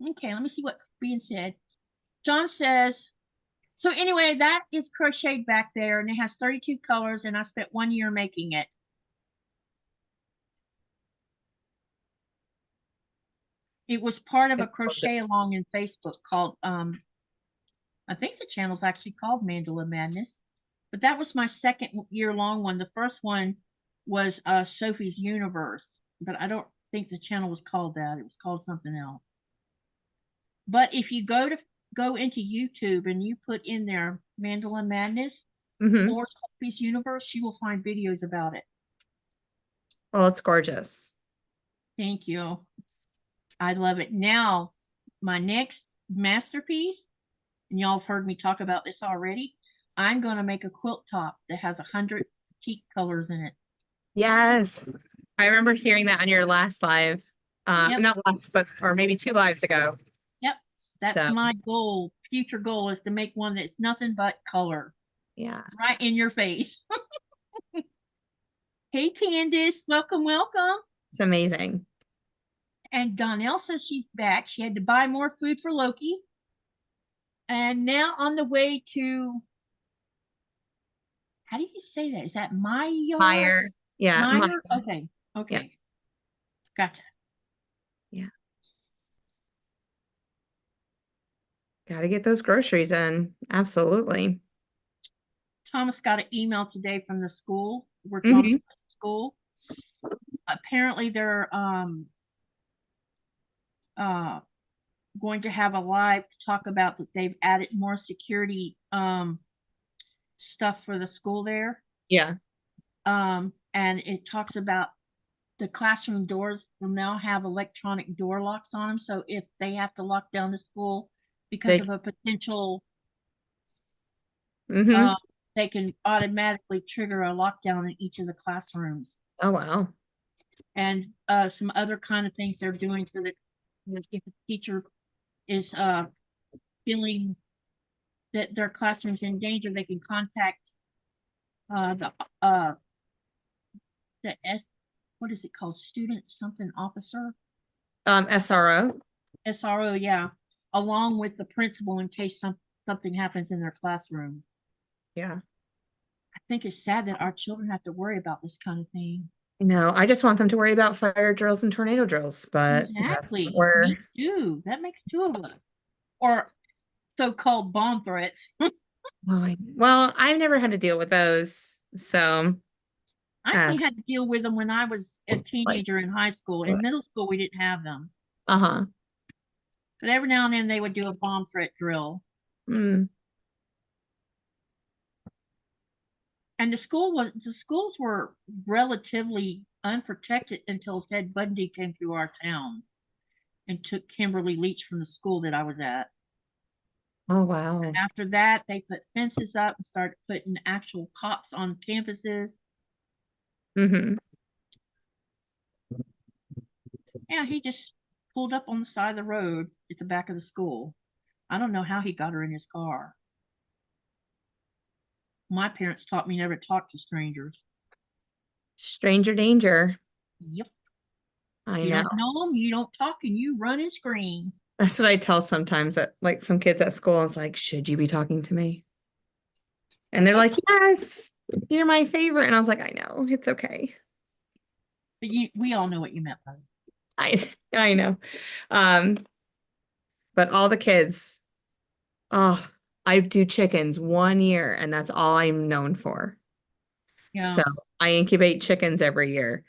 Okay, let me see what's being said. John says, so anyway, that is crocheted back there, and it has 32 colors, and I spent 1 year making it. It was part of a crochet along in Facebook called, I think the channel's actually called Mandala Madness, but that was my second year long one. The first one was Sophie's Universe, but I don't think the channel was called that. It was called something else. But if you go into YouTube and you put in there Mandala Madness Mm-hmm. or Sophie's Universe, you will find videos about it. Well, it's gorgeous. Thank you. I love it. Now, my next masterpiece, and y'all have heard me talk about this already, I'm going to make a quilt top that has 100 teak colors in it. Yes. I remember hearing that on your last live. Yep. Not last, but or maybe 2 lives ago. Yep. That's So, my goal. Future goal is to make one that's nothing but color. yeah. Right in your face. Hey, Candace. Welcome, welcome. It's amazing. And Donnell says she's back. She had to buy more food for Loki. And now on the way to, how do you say that? Is that Meyer? Meyer. Yeah. Meyer? Okay. Okay. Yeah. Gotcha. Yeah. Gotta get those groceries in. Absolutely. Thomas got an email today from the school. Where Thomas went to school. Apparently they're going to have a live to talk about that they've added more security stuff for the school there. Yeah. And it talks about the classroom doors will now have electronic door locks on them. So if they have to lock down the school because of a potential, they can automatically trigger a lockdown in each of the classrooms. Oh, wow. And some other kind of things they're doing so that if a teacher is feeling that their classroom's in danger, they can contact what is it called? Student something officer? SRO. SRO, yeah. Along with the principal in case something happens in their classroom. Yeah. I think it's sad that our children have to worry about this kind of thing. No, I just want them to worry about fire drills and tornado drills, but exactly. We're... Me too. That makes 2 of us. Or so-called bomb threats. Well, I've never had to deal with those, so I only had to deal with them when I was a teenager in high school. In middle school, we didn't have them. But every now and then they would do a bomb threat drill. And the schools were relatively unprotected until Ted Bundy came through our town and took Kimberly Leach from the school that I was at. Oh, wow. And after that, they put fences up and started putting actual cops on campuses. Yeah, he just pulled up on the side of the road at the back of the school. I don't know how he got her in his car. My parents taught me never to talk to strangers. Stranger danger. Yep. I You know. don't know them, you don't talk, and you run and scream. That's what I tell sometimes at like some kids at school. I was like, should you be talking to me? And they're like, yes, you're my favorite. And I was like, I know, it's okay. But we all know what you meant by it. I know. But all the kids, oh, I do chickens 1 year, and that's all I'm known for. Yeah. So I incubate chickens every year.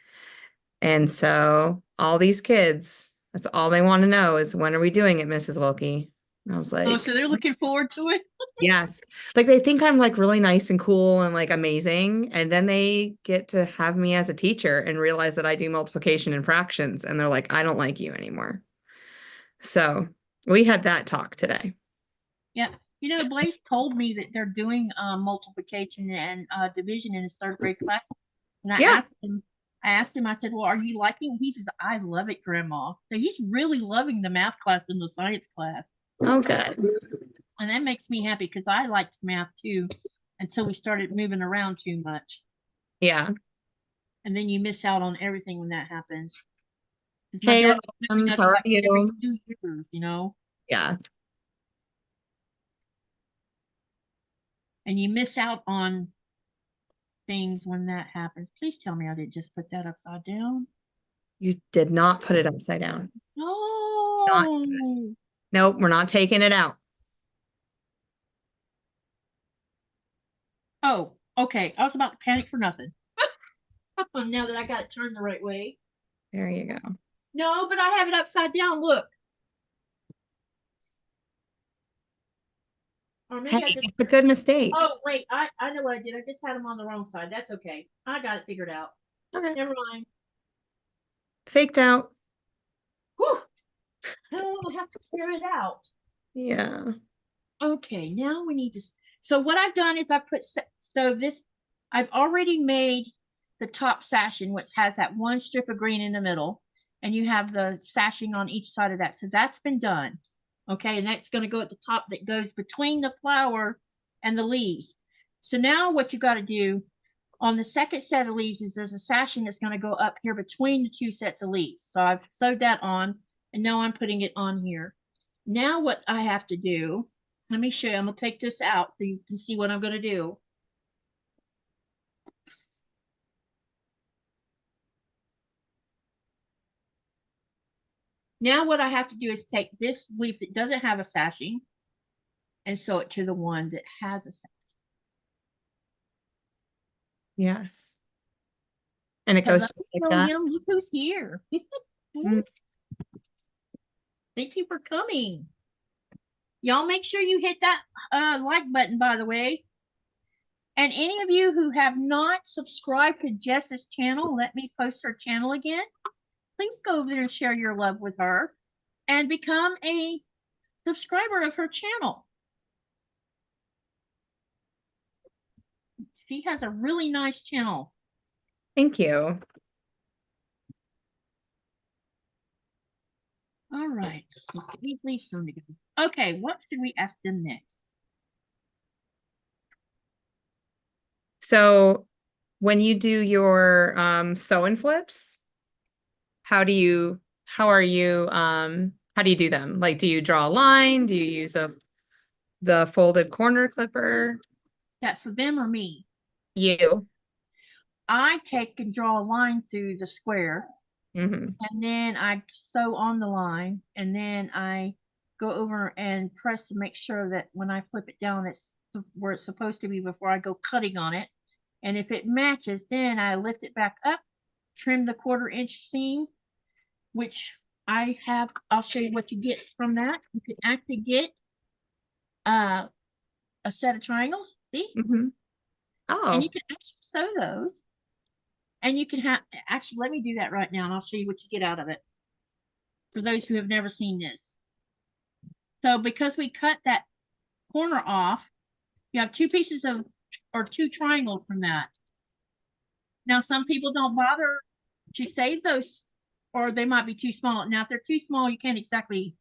And so all these kids, that's all they want to know is, when are we doing it, Mrs. Wilkie? And I was Oh, like, so they're looking forward to it. yes. Like they think I'm like really nice and cool and like amazing. And then they get to have me as a teacher and realize that I do multiplication and fractions. And they're like, I don't like you anymore. So we had that talk today. Yeah. You know, Blaze told me that they're doing multiplication and division in his third grade class. And Yeah. I said, well, are you liking it? He says, I love it, Grandma. So he's really loving the math class and the science class. Oh, good. And that makes me happy because I liked math too until we started moving around too much. Yeah. And then you miss out on everything when that happens. Hey, My daughter's moving us how are like every you? 2 years, you know? Yeah. And you miss out on things when that happens. Please tell me I didn't just put that upside down. You did not put it upside down. No. Nope, we're not taking it out. Oh, okay. I was about to panic for nothing. Now that I got it turned the right way. There you go. No, but I have it upside down. Look. Or maybe Hey, I just... it's a good mistake. Oh, wait. I know what I did. I just had them on the wrong side. That's okay. I got it figured out. Okay. Never mind. Faked out. Whew. Oh, I have to clear it out. Yeah. Okay, now we need to... So what I've done is I put... So this... I've already made the top sashing, which has that one strip of green in the middle. And you have the sashing on each side of that. So that's been done. Okay, and that's going to go at the top that goes between the flower and the leaves. So now what you got to do on the second set of leaves is there's a sashing that's going to go up here between the two sets of leaves. So I've sewed that on, and now I'm putting it on here. Now what I have to do, let me show you. I'm going to take this out so you can see what I'm going to do. Now what I have to do is take this leaf that doesn't have a sashing and sew it to the one that has a sashing. Yes. And it goes just like that. Him, look who's here. Thank you for coming. Y'all make sure you hit that like button, by the way. And any of you who have not subscribed to Jess's channel, let me post her channel again. Please go over there and share your love with her and become a subscriber of her channel. She has a really nice channel. Thank you. All right. Let's get these leaves sewn together. Okay, what should we ask them next? So when you do your sew and flips, how do you do them? Like, do you draw a line? Do you use the folded corner clipper? Is that for them or me? You. I take and draw a line through the square, and then I sew on the line, and then I go over and press to make sure that when I flip it down, it's where it's supposed to be before I go cutting on it. And if it matches, then I lift it back up, trim the 1/4-inch seam, which I have. I'll show you what you get from that. You can actually get a set of triangles. See? Oh. And you can actually sew those. And you can have, actually, let me do that right now, and I'll show you what you get out of it for those who have never seen this. So because we cut that corner off, you have 2 pieces of, or 2 triangles from that. Now, some people don't bother to save those, or they might be too small. Now, if they're too small, you can't exactly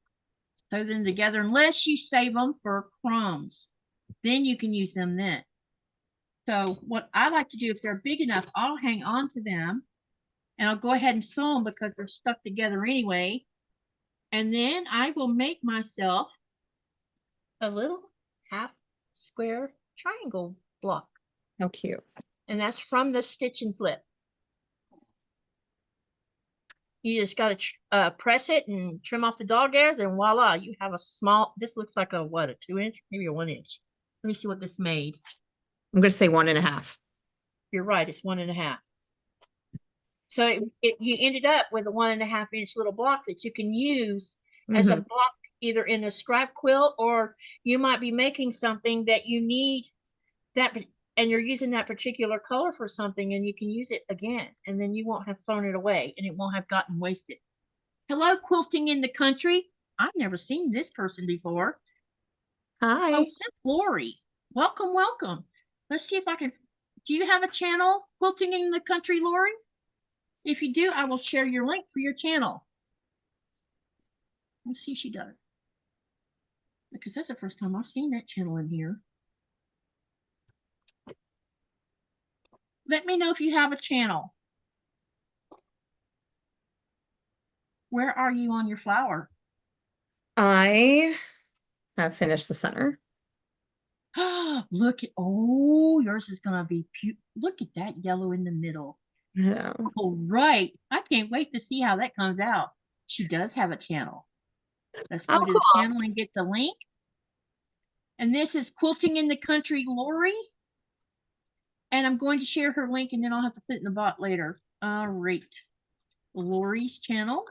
sew them together unless you save them for crumbs. Then you can use them then. So what I like to do, if they're big enough, I'll hang on to them And I'll go ahead and sew them because they're stuck together anyway. And then I will make myself a little half square triangle block. How cute. And that's from the Stitch and Flip. You just got to press it and trim off the dog hairs, and voila, you have a small, this looks like a, what, a 2-inch, maybe a 1-inch. Let me see what this made. I'm going to say 1.5. You're right, it's 1.5. So you ended up with a 1.5-inch little block that you can use as a block either in a scrap quilt, or you might be making something that you need that, and you're using that particular color for something, and you can use it again, and then you won't have thrown it away, and it won't have gotten wasted. Hello, Quilting in the Country. I've never seen this person before. Hi. Oh, it's Lori. Welcome, welcome. Let's see if I can. Do you have a channel, Quilting in the Country, Lori? If you do, I will share your link for your channel. Let's see if she does. Because that's the first time I've seen that channel in here. Let me know if you have a channel. Where are you on your flower? I have finished the center. Look at, oh, yours is going to be cute. Look at that yellow in the middle. Yeah. All right. I can't wait to see how that comes out. She does have a channel. Let's go to the channel and get the link. And this is Quilting in the Country, Lori. And I'm going to share her link, and then I'll have to put it in the bot later. All right. Lori's channel.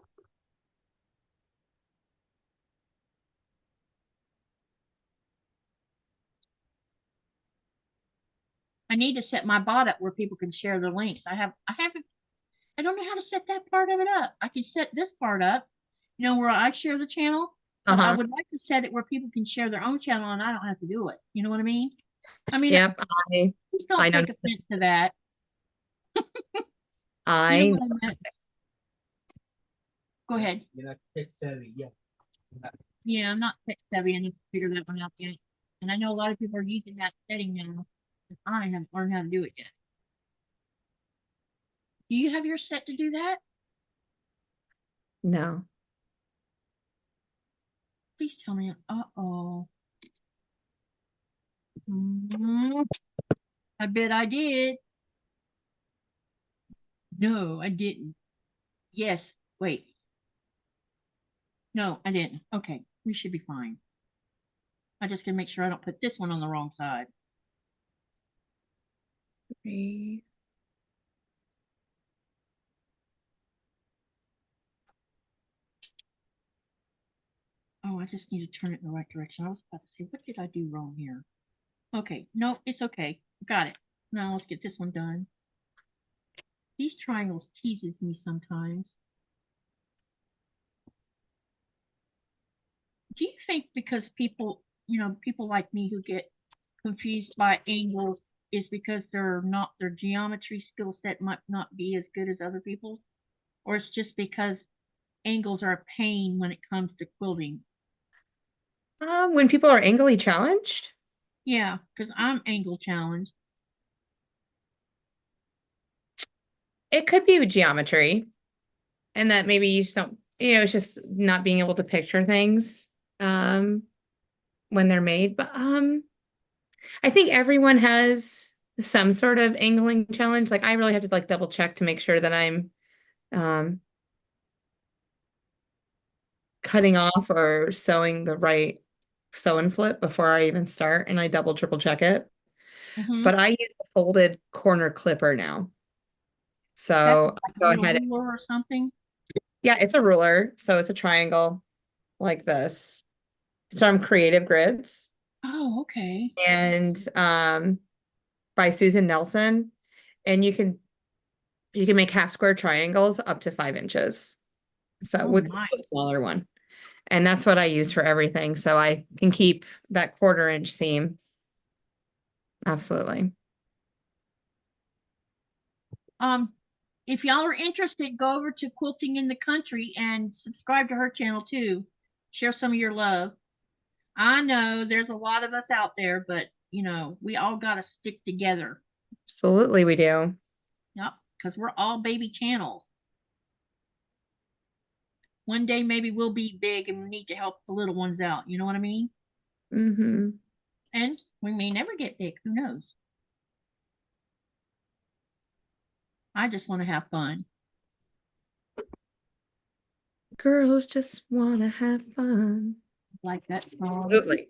I need to set my bot up where people can share the links. I don't know how to set that part of it up. I can set this part up, you know, where I share the channel. But I would like to set it where people can share their own channel and I don't have to do it. You know what I mean? I mean, yep, please don't take offense to that. I know what I meant. Go ahead. You're not tech savvy, yeah. Yeah, I'm not tech savvy. I need to figure that one out yet. And I know a lot of people are using that setting now. And I haven't learned how to do it yet. Do you have your set to do that? No. Please tell me. Uh-oh. I bet I did. No, I didn't. Yes. Wait. No, I didn't. Okay. We should be fine. I just gotta make sure I don't put this one on the wrong side. 3. Oh, I just need to turn it in the right direction. I was about to say, what did I do wrong here? Okay. No, it's okay. Got it. Now let's get this one done. These triangles teases me sometimes. Do you think because people, you know, people like me who get confused by angles is because their geometry skill set might not be as good as other people's? Or it's just because angles are a pain when it comes to quilting? When people are angly challenged? Yeah, because I'm angle challenged. It could be with geometry. And that maybe you just don't, you know, it's just not being able to picture things when they're made. But I think everyone has some sort of angling challenge. Like I really have to like double check to make sure that I'm cutting off or sewing the right sew and flip before I even start, and I double triple check it. But I use a folded corner clipper now. So like go a ahead. Ruler or something. Yeah, it's a ruler. So it's a triangle like this. It's from Creative Grids. Oh, okay. And by Susan Nelson. And you can make half square triangles up to 5 inches. So with a smaller one. And that's what I use for everything. So I can keep that 1/4 inch seam. Absolutely. If y'all are interested, go over to Quilting in the Country and subscribe to her channel too. Share some of your love. I know there's a lot of us out there, but you know, we all got to stick together. Absolutely, we do. Yep, because we're all baby channels. one day maybe we'll be big and we need to help the little ones out. You know what I mean? Mm-hmm. And we may never get big. Who knows? I just want to have fun. Girls just want to have fun. Like that song. Absolutely.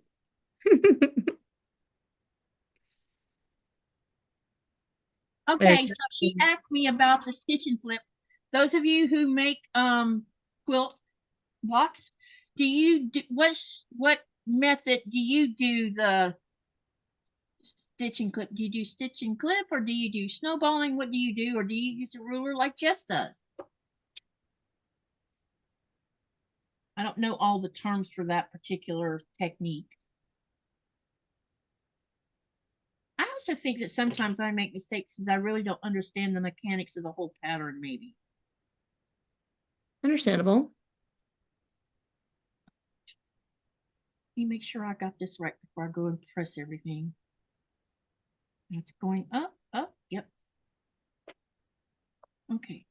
Okay, so she asked me about the stitch and flip. Those of you who make quilt blocks, do you do what method do you do the stitch and clip? Do you do stitch and clip, or do you do snowballing? What do you do, or do you use a ruler like Jess does? I don't know all the terms for that particular technique. I also think that sometimes I make mistakes because I really don't understand the mechanics of the whole pattern, maybe. Understandable. Let me make sure I got this right before I go and press everything. It's going up, up, yep. Okay.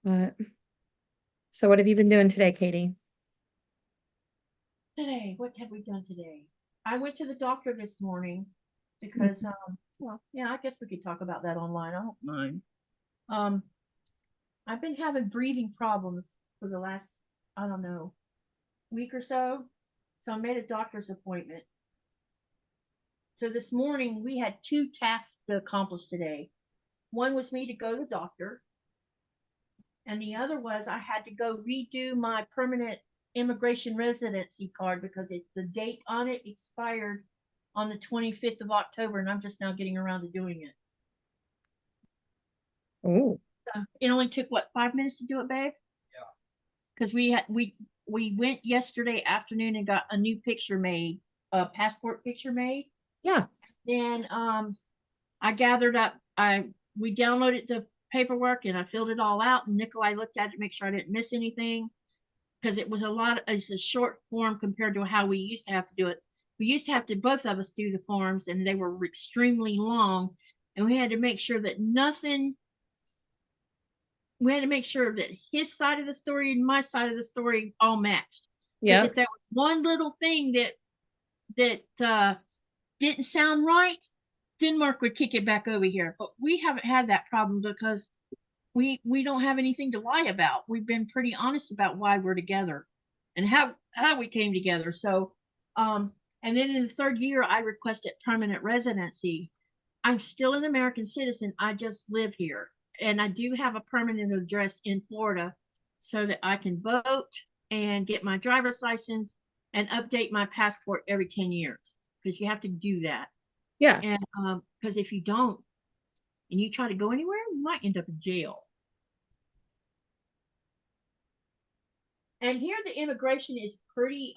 But so what have you been doing today, Katie? Today, what have we done today? I went to the doctor this morning because, well, yeah, I guess we could talk about that online. I don't mind. I've been having breathing problems for the last, I don't know, week or so. So I made a doctor's appointment. So this morning we had 2 tasks to accomplish today. One was me to go to the doctor, and the other was I had to go redo my permanent immigration residency card because the date on it expired on the 25th of October, and I'm just now getting around to doing it. Oh, So it only took what, 5 minutes to do it, babe? Yeah. Because we went yesterday afternoon and got a new picture made, a passport picture made. yeah. Then I gathered up. We downloaded the paperwork and I filled it all out. And Nikolai looked at it to make sure I didn't miss anything, because it was it's a short form compared to how we used to have to do it. We used to have to, both of us, do the forms, and they were extremely long, and we had to make sure that we had to make sure that his side of the story and my side of the story all matched. Yeah. If there was one little thing that didn't sound right, Denmark would kick it back over here. But we haven't had that problem because we don't have anything to lie about. We've been pretty honest about why we're together and how we came together. So and then in the 3rd year I requested permanent residency. I'm still an American citizen. I just live here, and I do have a permanent address in Florida so that I can vote and get my driver's license and update my passport every 10 years, because you have to do that. Yeah. And because if you don't and you try to go anywhere, you might end up in jail. And here the immigration is pretty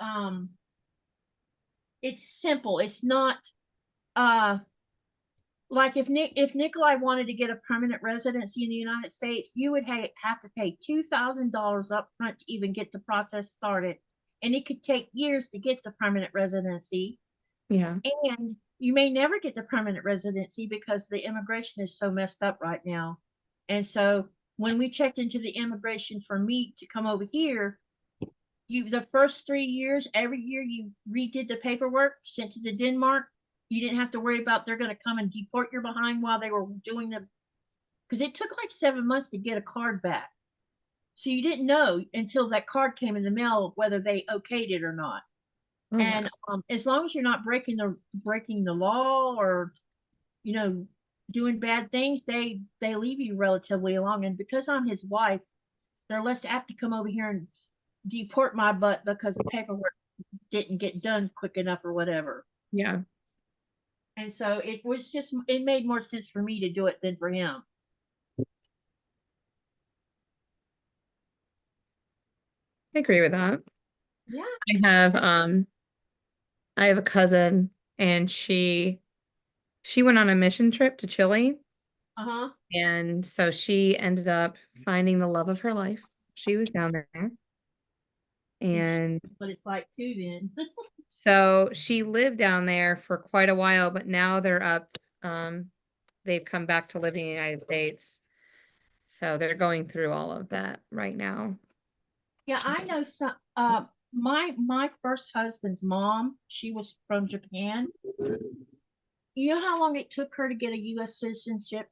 it's simple. It's not like if Nikolai wanted to get a permanent residency in the United States, you would have to pay $2,000 up front to even get the process started. And it could take years to get the permanent residency. Yeah. And you may never get the permanent residency because the immigration is so messed up right now. And so when we checked into the immigration for me to come over here, the first 3 years, every year you redid the paperwork, sent it to Denmark. You didn't have to worry about they're going to come and deport your behind while they were doing the, because it took like 7 months to get a card back. So you didn't know until that card came in the mail whether they okayed it or not. Oh, and as long as you're not breaking the law or doing bad things, they leave you relatively alone. And because I'm his wife, they're less apt to come over here and deport my butt because the paperwork didn't get done quick enough or whatever. yeah. And so it made more sense for me to do it than for him. I agree with that. Yeah. I have a cousin, and she She went on a mission trip to Chile. Uh-huh. And so she ended up finding the love of her life. She was down there. And But it's like too then. so she lived down there for quite a while, but now they're up. They've come back to live in the United States. So they're going through all of that right now. Yeah, I know some my first husband's mom, she was from Japan. You know how long it took her to get a US citizenship?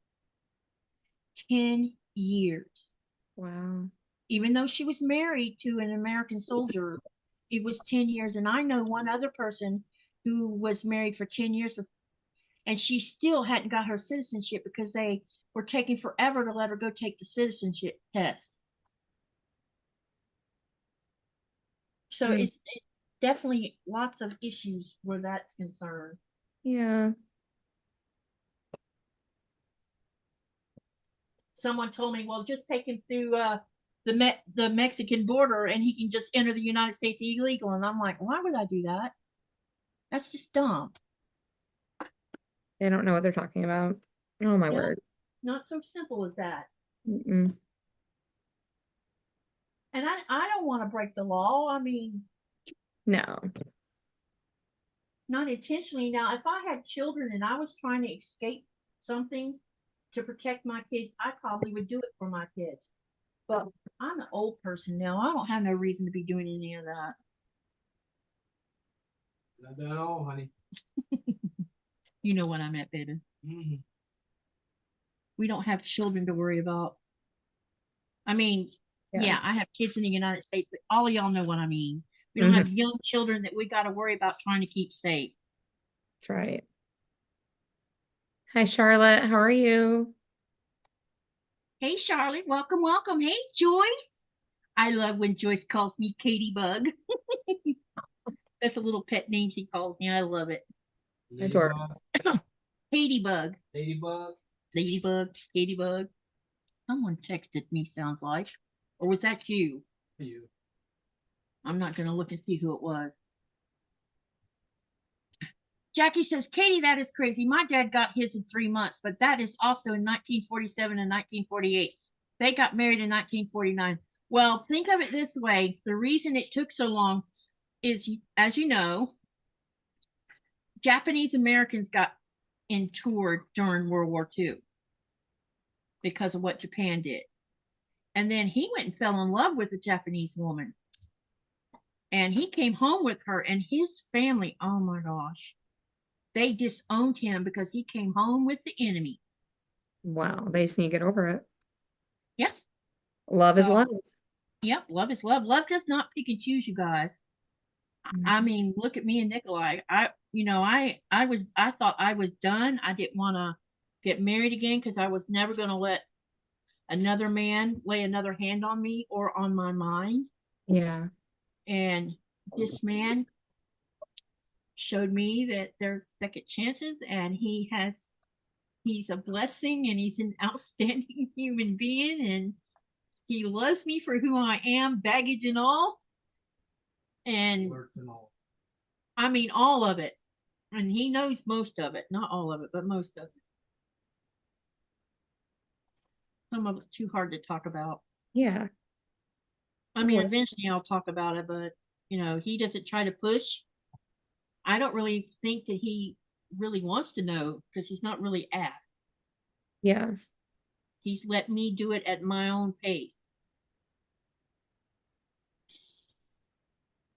10 years. Wow. Even though she was married to an American soldier, it was 10 years. And I know one other person who was married for 10 years and she still hadn't got her citizenship because they were taking forever to let her go take the citizenship test. So it's definitely lots of issues where that's concerned. Yeah. Someone told me, well, just take him through the Mexican border and he can just enter the United States illegal. And I'm like, why would I do that? That's just dumb. They don't know what they're talking about. Oh my word. Not so simple as that. Mm-mm. And I don't want to break the law. I mean, No. not intentionally. Now, if I had children and I was trying to escape something to protect my kids, I probably would do it for my kids. But I'm an old person now. I don't have no reason to be doing any of that. Not at all, honey. You know what I meant, baby. Mm-hmm. We don't have children to worry about. I mean, yeah, I have kids in the United States, but all of y'all know what I mean. We don't have young children that we got to worry about trying to keep safe. That's right. Hi, Charlotte. How are you? Hey, Charlotte. Welcome, welcome. Hey, Joyce. I love when Joyce calls me Katie Bug. That's a little pet name she calls me. I love it. Adorable. Katie Bug. Ladybug. Ladybug. Katie Bug. Someone texted me, sounds like. Or was that you? You. I'm not going to look and see who it was. Jackie says, Katie, that is crazy. My dad got his in 3 months, but that is also in 1947 and 1948. They got married in 1949. Well, think of it this way. The reason it took so long is, as you know, Japanese Americans got interned during World War II because of what Japan did. And then he went and fell in love with a Japanese woman. And he came home with her and his family, oh my gosh, they disowned him because he came home with the enemy. Wow. They just need to get over it. Yep. Love is love. Yep. Love is love. Love does not pick and choose, you guys. I mean, look at me and Nikolai. I thought I was done. I didn't want to get married again because I was never going to let another man lay another hand on me or on my mind. Yeah. And this man showed me that there's second chances and he's a blessing and he's an outstanding human being and he loves me for who I am, baggage and all. And I mean all of it. And he knows most of it. Not all of it, but most of it. Some of it's too hard to talk about. Yeah. I mean, eventually I'll talk about it, but he doesn't try to push. I don't really think that he really wants to know because he's not really asked. Yeah. He's let me do it at my own pace.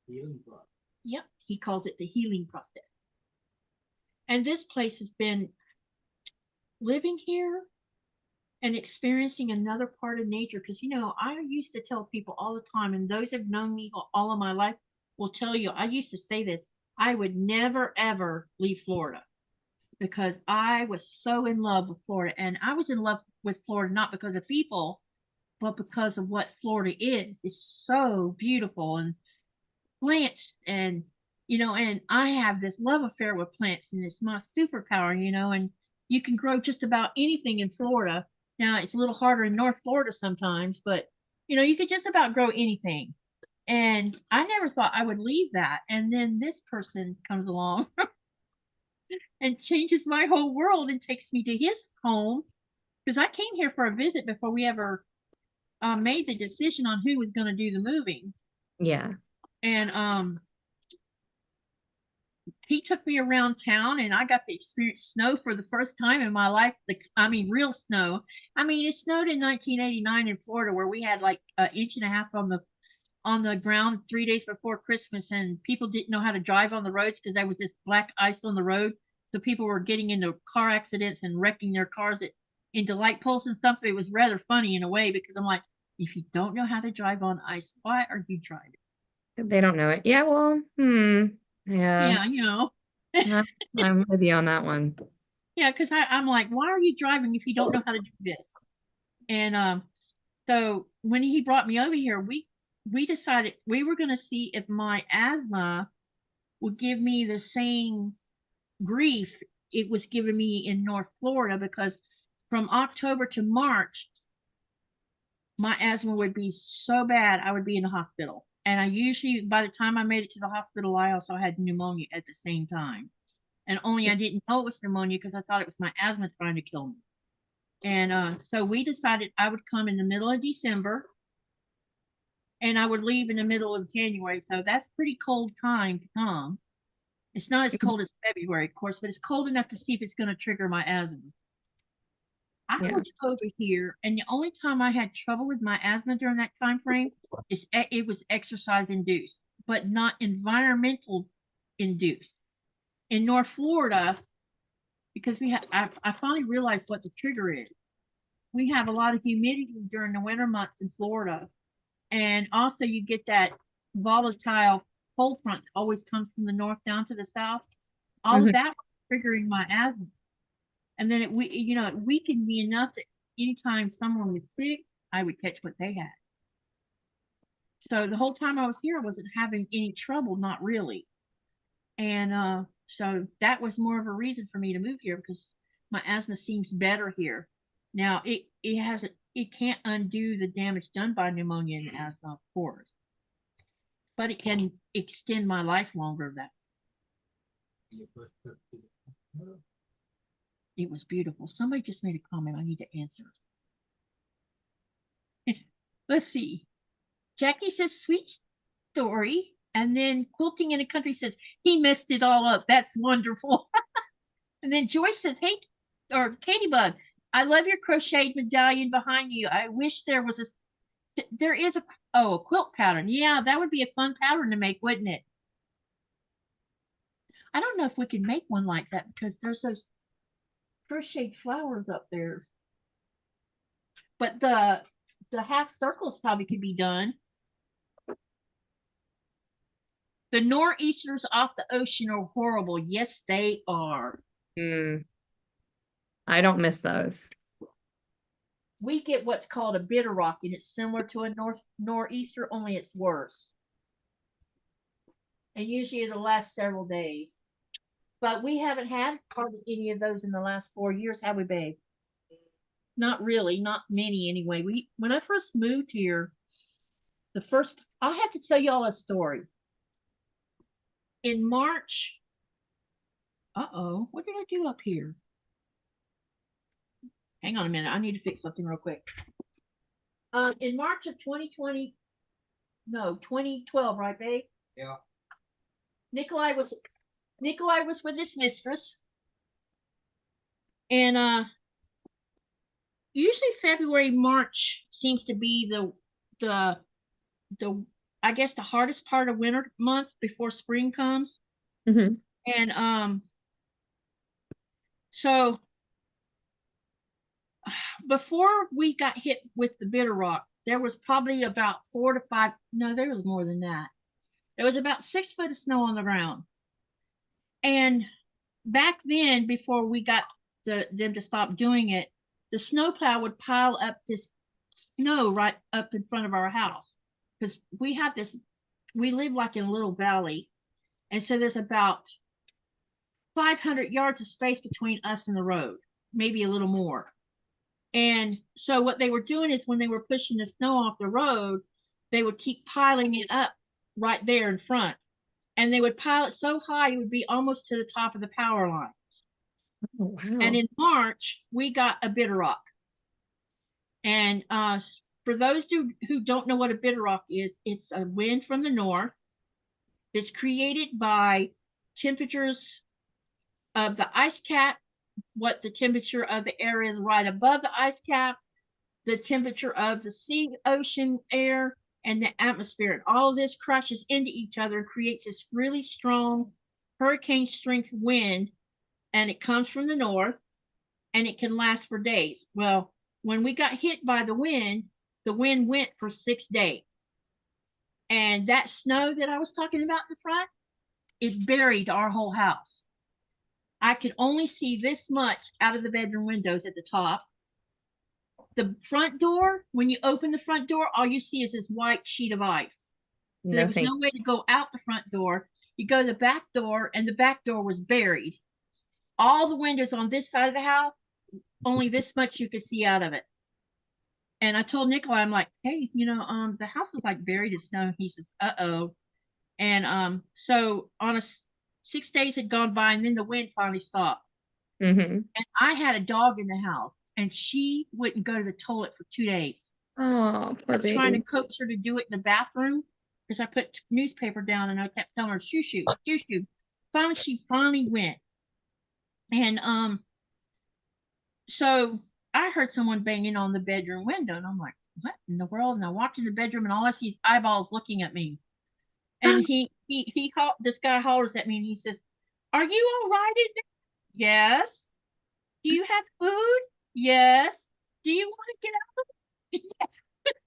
Healing process. Yep, he calls it the healing process. And this place has been living here and experiencing another part of nature because I used to tell people all the time, and those who've known me all of my life will tell you, I used to say this, I would never ever leave Florida because I was so in love with Florida. And I was in love with Florida not because of people, but because of what Florida is. It's so beautiful and plants and and I have this love affair with plants and it's my superpower, and you can grow just about anything in Florida. Now it's a little harder in North Florida sometimes, but you could just about grow anything. And I never thought I would leave that. And then this person comes along and changes my whole world and takes me to his home because I came here for a visit before we ever made the decision on who was going to do the moving. Yeah. And he took me around town and I got to experience snow for the first time in my life. Real snow. I mean, it snowed in 1989 in Florida where we had like an inch and a half on the ground 3 days before Christmas, and people didn't know how to drive on the roads because there was this black ice on the road. So people were getting into car accidents and wrecking their cars into light poles and stuff. It was rather funny in a way because I'm like, if you don't know how to drive on ice, why are you driving? They don't know it. Yeah, well, yeah. Yeah, I'm with you on that one. Yeah, because I'm like, why are you driving if you don't know how to do this? And so when he brought me over here, we decided we were going to see if my asthma would give me the same grief it was giving me in North Florida, because from October to March, my asthma would be so bad I would be in the hospital. And I usually, by the time I made it to the hospital, I also had pneumonia at the same time. And only I didn't know it was pneumonia because I thought it was my asthma trying to kill me. And so we decided I would come in the middle of December and I would leave in the middle of January. So that's pretty cold time to come. It's not as cold as February, of course, but it's cold enough to see if it's going to trigger my asthma. I was over here, and the only time I had trouble with my asthma during that time frame is it was exercise induced, but not environmental induced. In North Florida, because I finally realized what the trigger is. We have a lot of humidity during the winter months in Florida, and also you get that volatile cold front that always comes from the north down to the south. All of that was triggering my asthma. And then it weakened me enough that anytime someone was sick, I would catch what they had. So the whole time I was here, I wasn't having any trouble, not really. And so that was more of a reason for me to move here, because my asthma seems better here. Now it can't undo the damage done by pneumonia and asthma, of course, but it can extend my life longer. That it was beautiful. Somebody just made a comment I need to answer. Let's see. Jackie says, sweet story. And then Quilting in a Country says, he messed it all up. That's wonderful. And then Joyce says, hey, or Katie Bug, I love your crocheted medallion behind you. I wish there is a quilt pattern. Yeah, that would be a fun pattern to make, wouldn't it? I don't know if we can make one like that because there's those crocheted flowers up there. But the half circles probably could be done. The nor'easters off the ocean are horrible. Yes, they are. I don't miss those. We get what's called a bitter rock, and it's similar to a nor'easter, only it's worse. And usually it'll last several days. But we haven't had hardly any of those in the last 4 years, have we, babe? Not really, not many anyway. When I first moved here, I have to tell y'all a story. In March, what did I do up here? Hang on a minute, I need to fix something real quick. In March of 2012, right, babe? Yeah. Nikolai was with his mistress, and usually February, March seems to be the I guess the hardest part of winter month before spring comes. And so before we got hit with the bitter rock, there was probably about 4 to 5. No, there was more than that. There was about 6 foot of snow on the ground. And back then, before we got them to stop doing it, the snowplow would pile up this snow right up in front of our house. Because we live like in a little valley. And so there's about 500 yards of space between us and the road, maybe a little more. And so what they were doing is when they were pushing the snow off the road, they would keep piling it up right there in front. And they would pile it so high, it would be almost to the top of the power line. Oh, And wow. in March, we got a bitter rock. And for those who don't know what a bitter rock is, it's a wind from the north. It's created by temperatures of the ice cap, what the temperature of the air is right above the ice cap, the temperature of the sea, ocean, air, and the atmosphere. And all of this crashes into each other and creates this really strong hurricane strength wind. And it comes from the north and it can last for days. Well, when we got hit by the wind went for 6 days. And that snow that I was talking about in the front, it buried our whole house. I could only see this much out of the bedroom windows at the top. The front door, when you open the front door, all you see is this white sheet of ice. So there was no way to go out the front door. You go to the back door, and the back door was buried. All the windows on this side of the house, only this much you could see out of it. And I told Nikolai, I'm like, hey, the house is like buried in snow. He says, uh-oh. And so on 6 days had gone by, and then the wind finally stopped. And I had a dog in the house, and she wouldn't go to the toilet for 2 days. Oh, poor I was trying to baby. coax her to do it in the bathroom because I put newspaper down and I kept telling her, shoo, shoo, shoo, shoo. Finally, she finally went. And so I heard someone banging on the bedroom window, and I'm like, what in the world? And I walked in the bedroom, and all I see is eyeballs looking at me. And this guy hollers at me, and he says, "Are you all right in there?" Yes. Do you have food? Yes. Do you want to get out of it?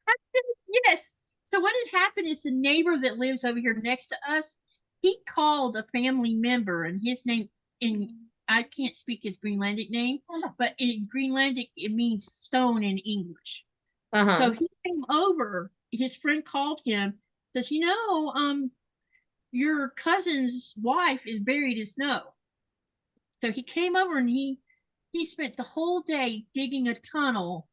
I said, yes. So what had happened is the neighbor that lives over here next to us, he called a family member, and his name I can't speak his Greenlandic name, but in Greenlandic it means stone in English. So he came over. His friend called him, says, your cousin's wife is buried in snow. So he came over and he spent the whole day digging a tunnel,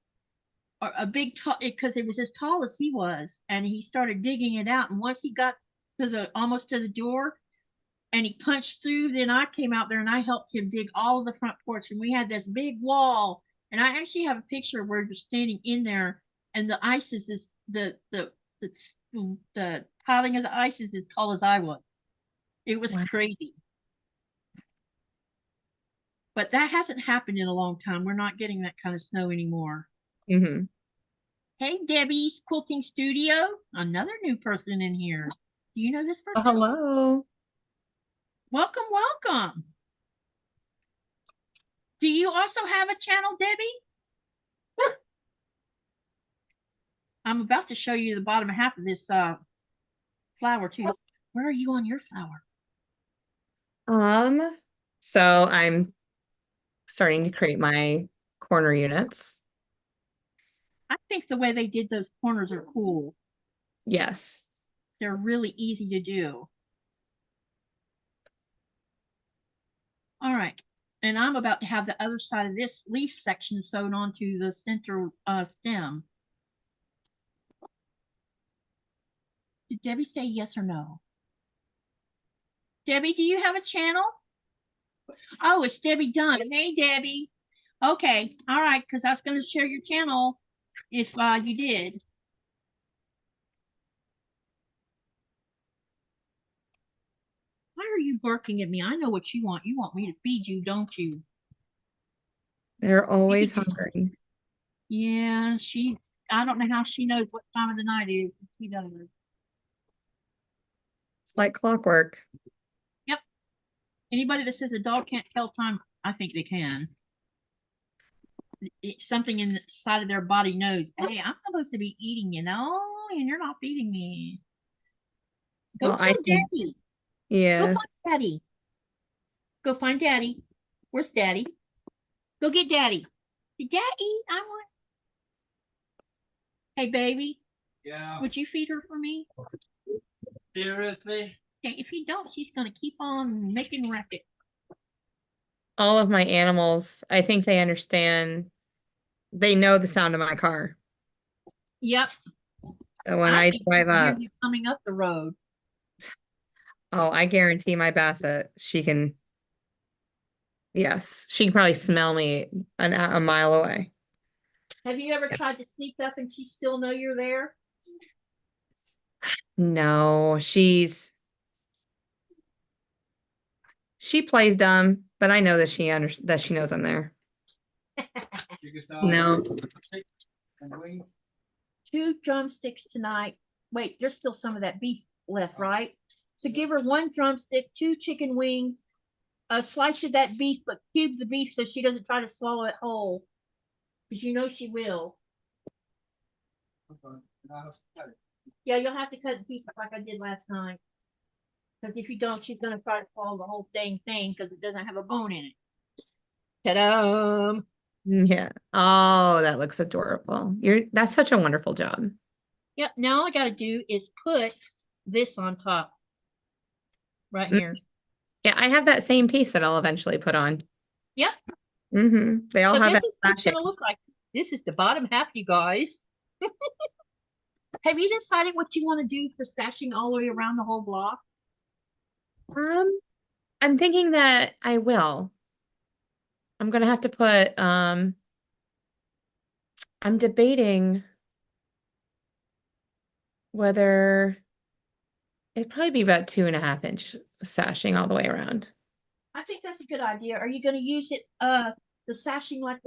or a big because it was as tall as he was, and he started digging it out. And once he got to almost to the door, and he punched through, then I came out there and I helped him dig all of the front porch, and we had this big wall. And I actually have a picture where we're standing in there, and the ice is the piling of the ice is as tall as I was. It was crazy. But that hasn't happened in a long time. We're not getting that kind of snow anymore. Hey, Debbie's Quilting Studio. Another new person in here. Do you know this person? Hello. Welcome, welcome. Do you also have a channel, Debbie? I'm about to show you the bottom half of this flower too. Where are you on your flower? So I'm starting to create my corner units. I think the way they did those corners are cool. Yes. They're really easy to do. All right. And I'm about to have the other side of this leaf section sewn onto the center stem. Did Debbie say yes or no? Debbie, do you have a channel? Oh, it's Debbie Dunn. Hey, Debbie. Okay. All right. Because I was going to share your channel if you did. Why are you barking at me? I know what you want. You want me to feed you, don't you? They're always hungry. Yeah, I don't know how she knows what time of the night it is. She doesn't. It's like clockwork. Yep. Anybody that says a dog can't tell time, I think they can. It's something inside of their body knows, hey, I'm supposed to be eating, and you're not feeding me. Go Well, tell Daddy. Go yes. find Daddy. Go find Daddy. Where's Daddy? Go get Daddy. Hey, Daddy, I want. Hey, baby. Yeah. Would you feed her for me? Seriously? Okay, if you don't, she's gonna keep on making racket. All of my animals, I think they understand. They know the sound of my car. Yep. So when I drive up, you coming up the road. oh, I guarantee my Basset, she can. Yes, she can probably smell me a mile away. Have you ever Yeah. tried to sneak up and she still know you're there? No, she plays dumb, but I know that that she knows I'm there. Chicken No. steak and wings. 2 drumsticks tonight. Wait, there's still some of that beef left, right? So give her 1 drumstick, 2 chicken wings, a slice of that beef, but cube the beef so she doesn't try to swallow it whole. Because you know she will. Okay. Now I have to cut it. Yeah, you'll have to cut the piece like I did last night. Because if you don't, she's going to try to swallow the whole dang thing because it doesn't have a bone in it. Ta-da! Yeah. Oh, that looks adorable. That's such a wonderful job. Yep, now all I got to do is put this on top. Right here. Yeah, I have that same piece that I'll eventually put on. Yep. They all So have this that is what it's flashing. going to look like. This is the bottom half, you guys. Have you decided what you want to do for stashing all the way around the whole block? I'm thinking that I will. I'm gonna have to put I'm debating whether it'd probably be about 2.5 inch sashing all the way around. I think that's a good idea. Are you going to use it, the sashing like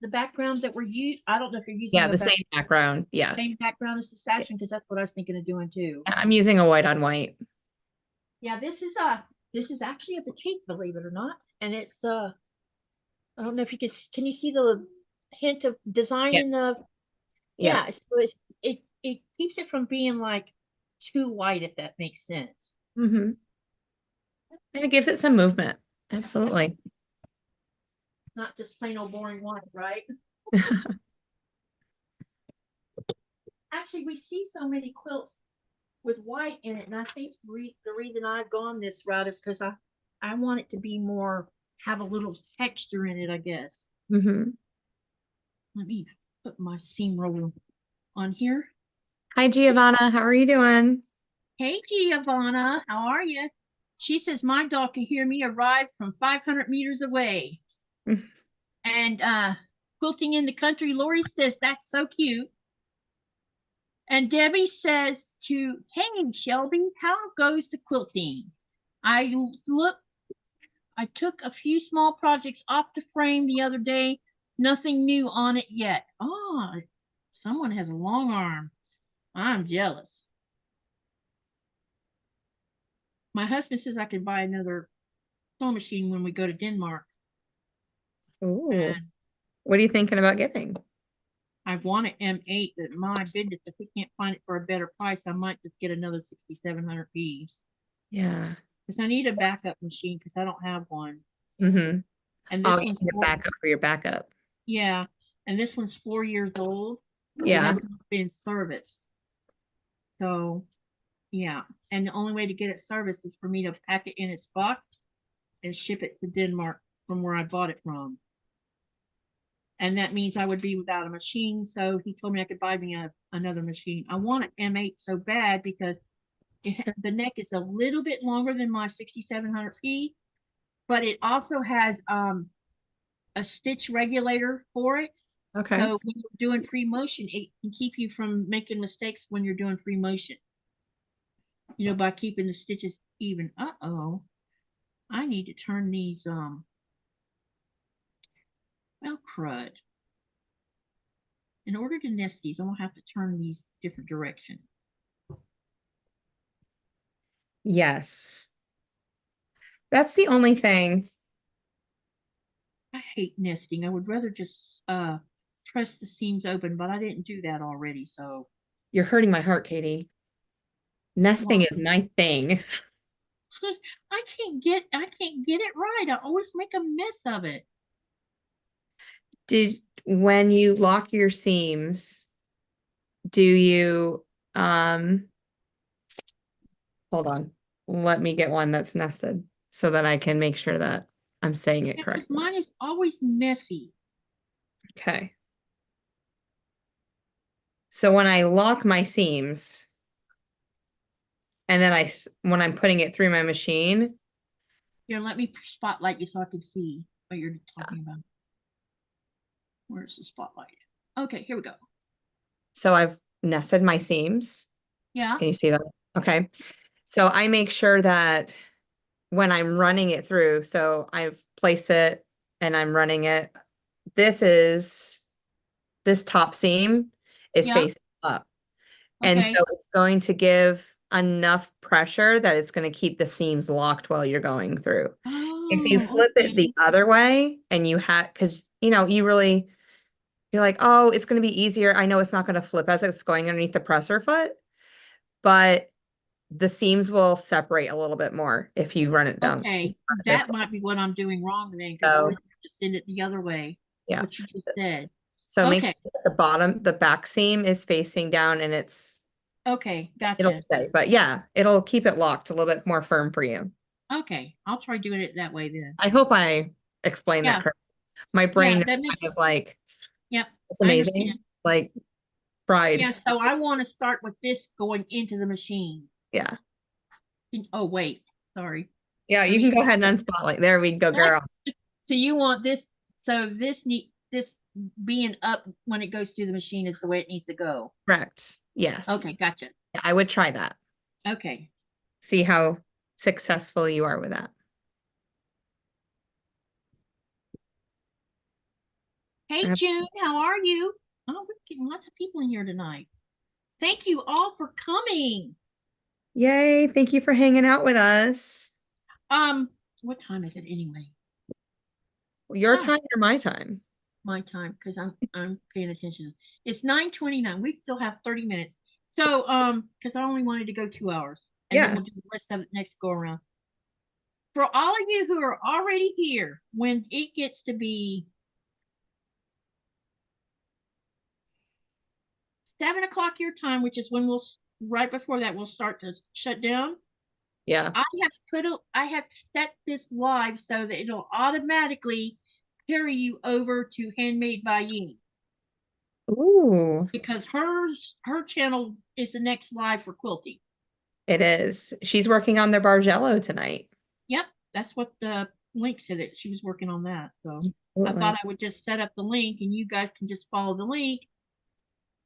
the background that we're using? I don't know if you're using Yeah, the same background. Yeah. same background as the sashing because that's what I was thinking of doing too. I'm using a white on white. Yeah, this is actually a petite, believe it or not, and it's I don't know if you can you see the hint of design in the Yeah. so it keeps it from being like too white, if that makes sense. And it gives it some movement. Absolutely. Not just plain old boring white, right? Actually, we see so many quilts with white in it, and I think the reason I've gone this route is because I want it to be more, have a little texture in it, I guess. Let me put my seam roller on here. Hi, Giovanna. How are you doing? Hey, Giovanna, how are you? She says my dog can hear me arrive from 500 meters away. And quilting in the country, Lori says that's so cute. And Debbie says hey, Shelby, how goes the quilting? I took a few small projects off the frame the other day. Nothing new on it yet. Oh, someone has a long arm. I'm jealous. My husband says I can buy another sewing machine when we go to Denmark. Ooh. What are you thinking about getting? I want an M8, but my goodness, if we can't find it for a better price, I might just get another 6700P. Yeah. Because I need a backup machine because I don't have one. And this you one's need a backup for your backup. Yeah, and this one's 4 years old. Yeah. It hasn't been serviced. So, yeah, and the only way to get it serviced is for me to pack it in its box and ship it to Denmark from where I bought it from. And that means I would be without a machine. So he told me I could buy me another machine. I want an M8 so bad because the neck is a little bit longer than my 6700P, but it also has a stitch regulator for it. Okay. So when you're doing free motion, it can keep you from making mistakes when you're doing free motion. You know, by keeping the stitches even. Uh-oh. I need to turn these, well, crud. In order to nest these, I'm gonna have to turn these different direction. Yes. That's the only thing. I hate nesting. I would rather just press the seams open, but I didn't do that already, so. You're hurting my heart, Katie. Nesting is my thing. I can't get it right. I always make a mess of it. When you lock your seams, do you hold on. Let me get one that's nested so that I can make sure that I'm saying it correctly. Mine is always messy. Okay. So when I lock my seams and then when I'm putting it through my machine, Here, let me spotlight you so I can see what you're talking about. Where's the spotlight? Okay, here we go. So I've nested my seams. Yeah. Can you see that? Okay. So I make sure that when I'm running it through, so I've placed it and I'm running it. This top seam is Yeah. facing up. And Okay. so it's going to give enough pressure that it's going to keep the seams locked while you're going through. If you Oh, flip it the okay. other way and you have, because you're like, oh, it's going to be easier. I know it's not going to flip as it's going underneath the presser foot, but the seams will separate a little bit more if you run it down. Okay. This That might be what I'm doing wrong then, because I So- was to send it the other way. Yeah. What you just said. So make Okay. sure that the back seam is facing down and Okay, it'll gotcha. stay. But yeah, it'll keep it locked a little bit more firm for you. Okay, I'll try doing it that way then. I hope I explained Yeah. that correctly. My brain is that kind makes. of like, Yep. it's I amazing. understand. Like fried. Yeah, so I want to start with this going into the machine. Yeah. Oh, wait, sorry. Yeah, you can go ahead and unspotlight. There we go, girl. So you want this, so this being up when it goes through the machine is the way it needs to go. Correct. Yes. Okay, gotcha. I would try that. Okay. See how successful you are with that. Hey, June, how are you? Oh, we're getting lots of people in here tonight. Thank you all for coming. Yay. Thank you for hanging out with us. What time is it anyway? Your time or my time? My time, because I'm paying attention. It's 9:29. We still have 30 minutes. So, because I only wanted to go 2 hours. And then we'll do the rest of it next go around. For all of you who are already here, when it gets to be 7 o'clock your time, which is when right before that, we'll start to shut down. Yeah. I have set this live so that it'll automatically carry you over to Handmade by You. Ooh. Because her channel is the next live for quilting. It is. She's working on the Bargello tonight. Yep, that's what the link said, that she was working on that. So Absolutely. I thought I would just set up the link and you guys can just follow the link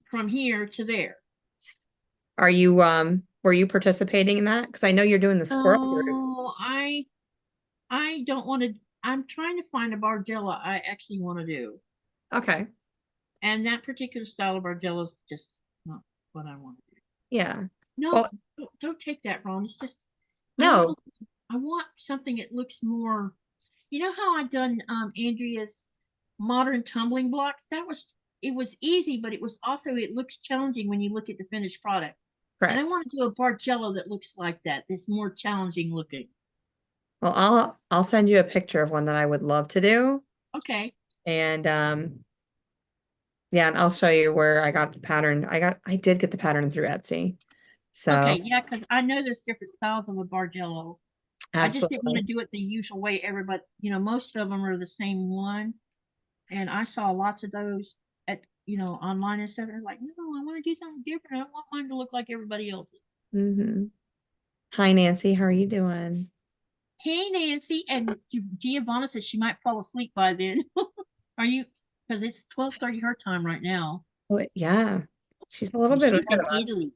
from here to there. Are you were you participating in that? Because I know you're doing the squirrel group. Oh, I don't want to. I'm trying to find a Bargello I actually want to do. Okay. And that particular style of Bargello is just not what I want to do. Yeah. No, Well, don't take that wrong. It's just no. I want something that looks more. You know how I done Andrea's modern tumbling blocks? It was easy, but it looks challenging when you look at the finished product. Correct. And I want to do a Bargello that looks like that. That's more challenging looking. Well, I'll send you a picture of one that I would love to do. Okay. And yeah, and I'll show you where I got the pattern. I did get the pattern through Etsy. So Okay, yeah, because I know there's different styles of a Bargello. absolutely. I just didn't want to do it the usual way everybody, most of them are the same one. And I saw lots of those at, online and stuff. And like, no, I want to do something different. I want mine to look like everybody else's. Mm-hmm. Hi, Nancy. How are you doing? Hey, Nancy. And Giovanna says she might fall asleep by then. Are you? Because it's 12:30 her time right now. Oh, yeah. She's a little bit She's ahead in of us. Italy.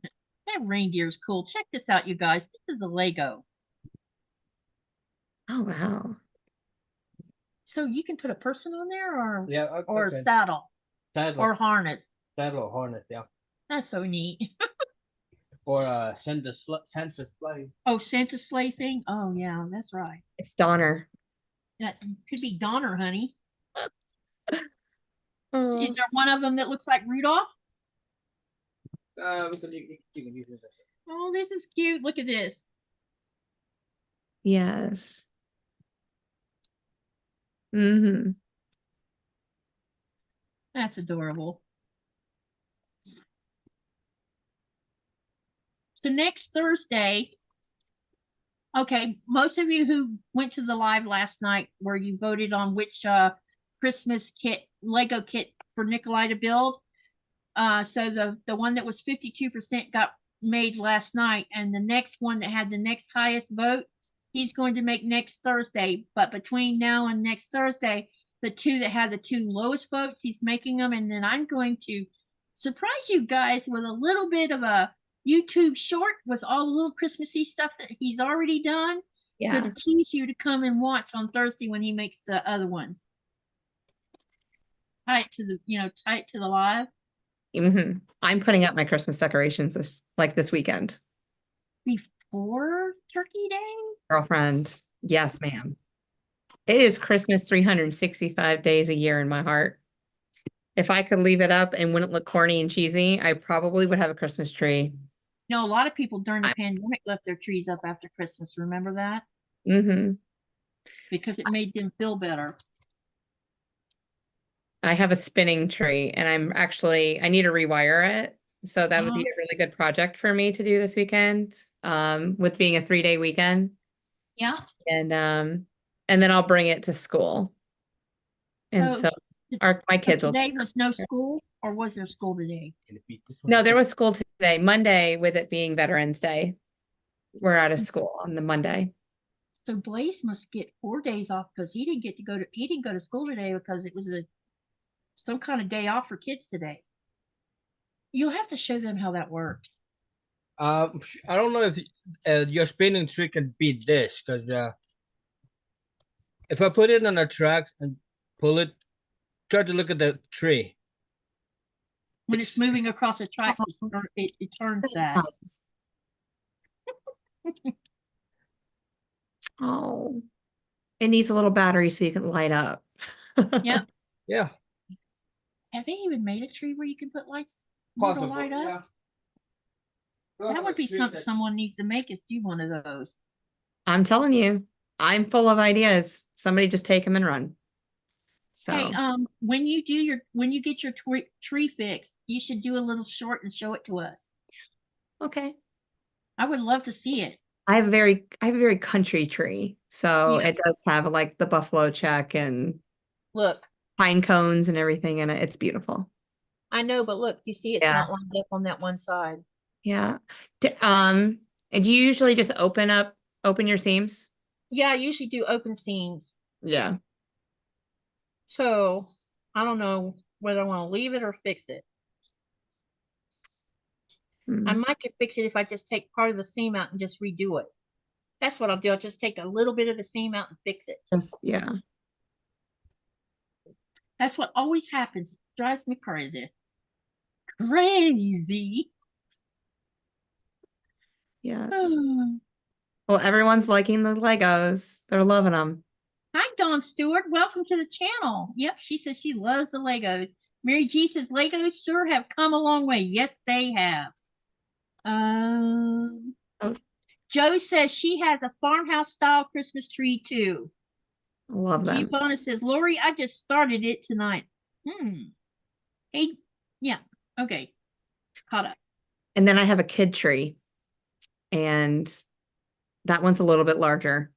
That reindeer is cool. Check this out, you guys. This is a Lego. Oh, wow. So you can put a person on there, or or a saddle, or harness. Saddle or harness, yeah. That's so neat. Or Santa sleigh. Oh, Santa sleigh thing. Oh yeah, that's right. It's Donner. That could be Donner, honey. Oh. Is there one of them that looks like Rudolph? You can use this. Oh, this is cute. Look at this. Yes. Mm-hmm. That's adorable. So next Thursday, okay, most of you who went to the live last night where you voted on which Christmas kit, Lego kit for Nikolai to build. So the one that was 52% got made last night, and the next one that had the next highest vote he's going to make next Thursday. But between now and next Thursday, the two that have the two lowest votes, he's making them. And then I'm going to surprise you guys with a little bit of a YouTube short with all the little Christmassy stuff that he's already done Yeah. to tease you to come and watch on Thursday when he makes the other one. Tie it to the live. I'm putting up my Christmas decorations this weekend. Before Turkey Day? Girlfriend. Yes, ma'am. It is Christmas 365 days a year in my heart. If I could leave it up and wouldn't look corny and cheesy, I probably would have a Christmas tree. You know, a lot of people during the pandemic left their trees up after Christmas. Remember that? Because it made them feel better. I have a spinning tree and I need to rewire it. So that would be a really good project for me to do this weekend, with being a 3-day weekend. Yeah. And then I'll bring it to school. And so my kids will. Today was no school, or was there school today? No, there was school today. Monday, with it being Veterans Day, we're out of school on the Monday. So Blaze must get 4 days off because he didn't go to school today because it was some kind of day off for kids today. You'll have to show them how that works. I don't know if your spinning tree can beat this, because if I put it on a track and pull it, try to look at the tree. When it's moving across the tracks, it turns that. Oh, it needs a little battery so you can light up. Yep. Yeah. Have they even made a tree where you can put lights to Possible, light up? yeah. That would be something someone needs to make, is do one of those. I'm telling you, I'm full of ideas. Somebody just take them and run. So, hey, when you get your tree fixed, you should do a little short and show it to us. okay. I would love to see it. I have a very country tree. So it does have like the buffalo check and look, pine cones and everything in it. It's beautiful. I know, but look, you see it's not lined up on that one side. Yeah. And do you usually just open your seams? Yeah, I usually do open seams. Yeah. So I don't know whether I want to leave it or fix it. I might could fix it if I just take part of the seam out and just redo it. That's what I'll do. I'll just take a little bit of the seam out and fix it. Yeah. That's what always happens. It drives me crazy. Crazy. Yes. Well, everyone's liking the Legos. They're loving them. Hi, Dawn Stewart. Welcome to the channel. Yep, she says she loves the Legos. Mary G says Legos sure have come a long way. Yes, they have. Joe says she has a farmhouse style Christmas tree too. Love that. Giovanna says, Lori, I just started it tonight. Hey, yeah, okay. Caught up. And then I have a kid tree. And that one's a little bit larger.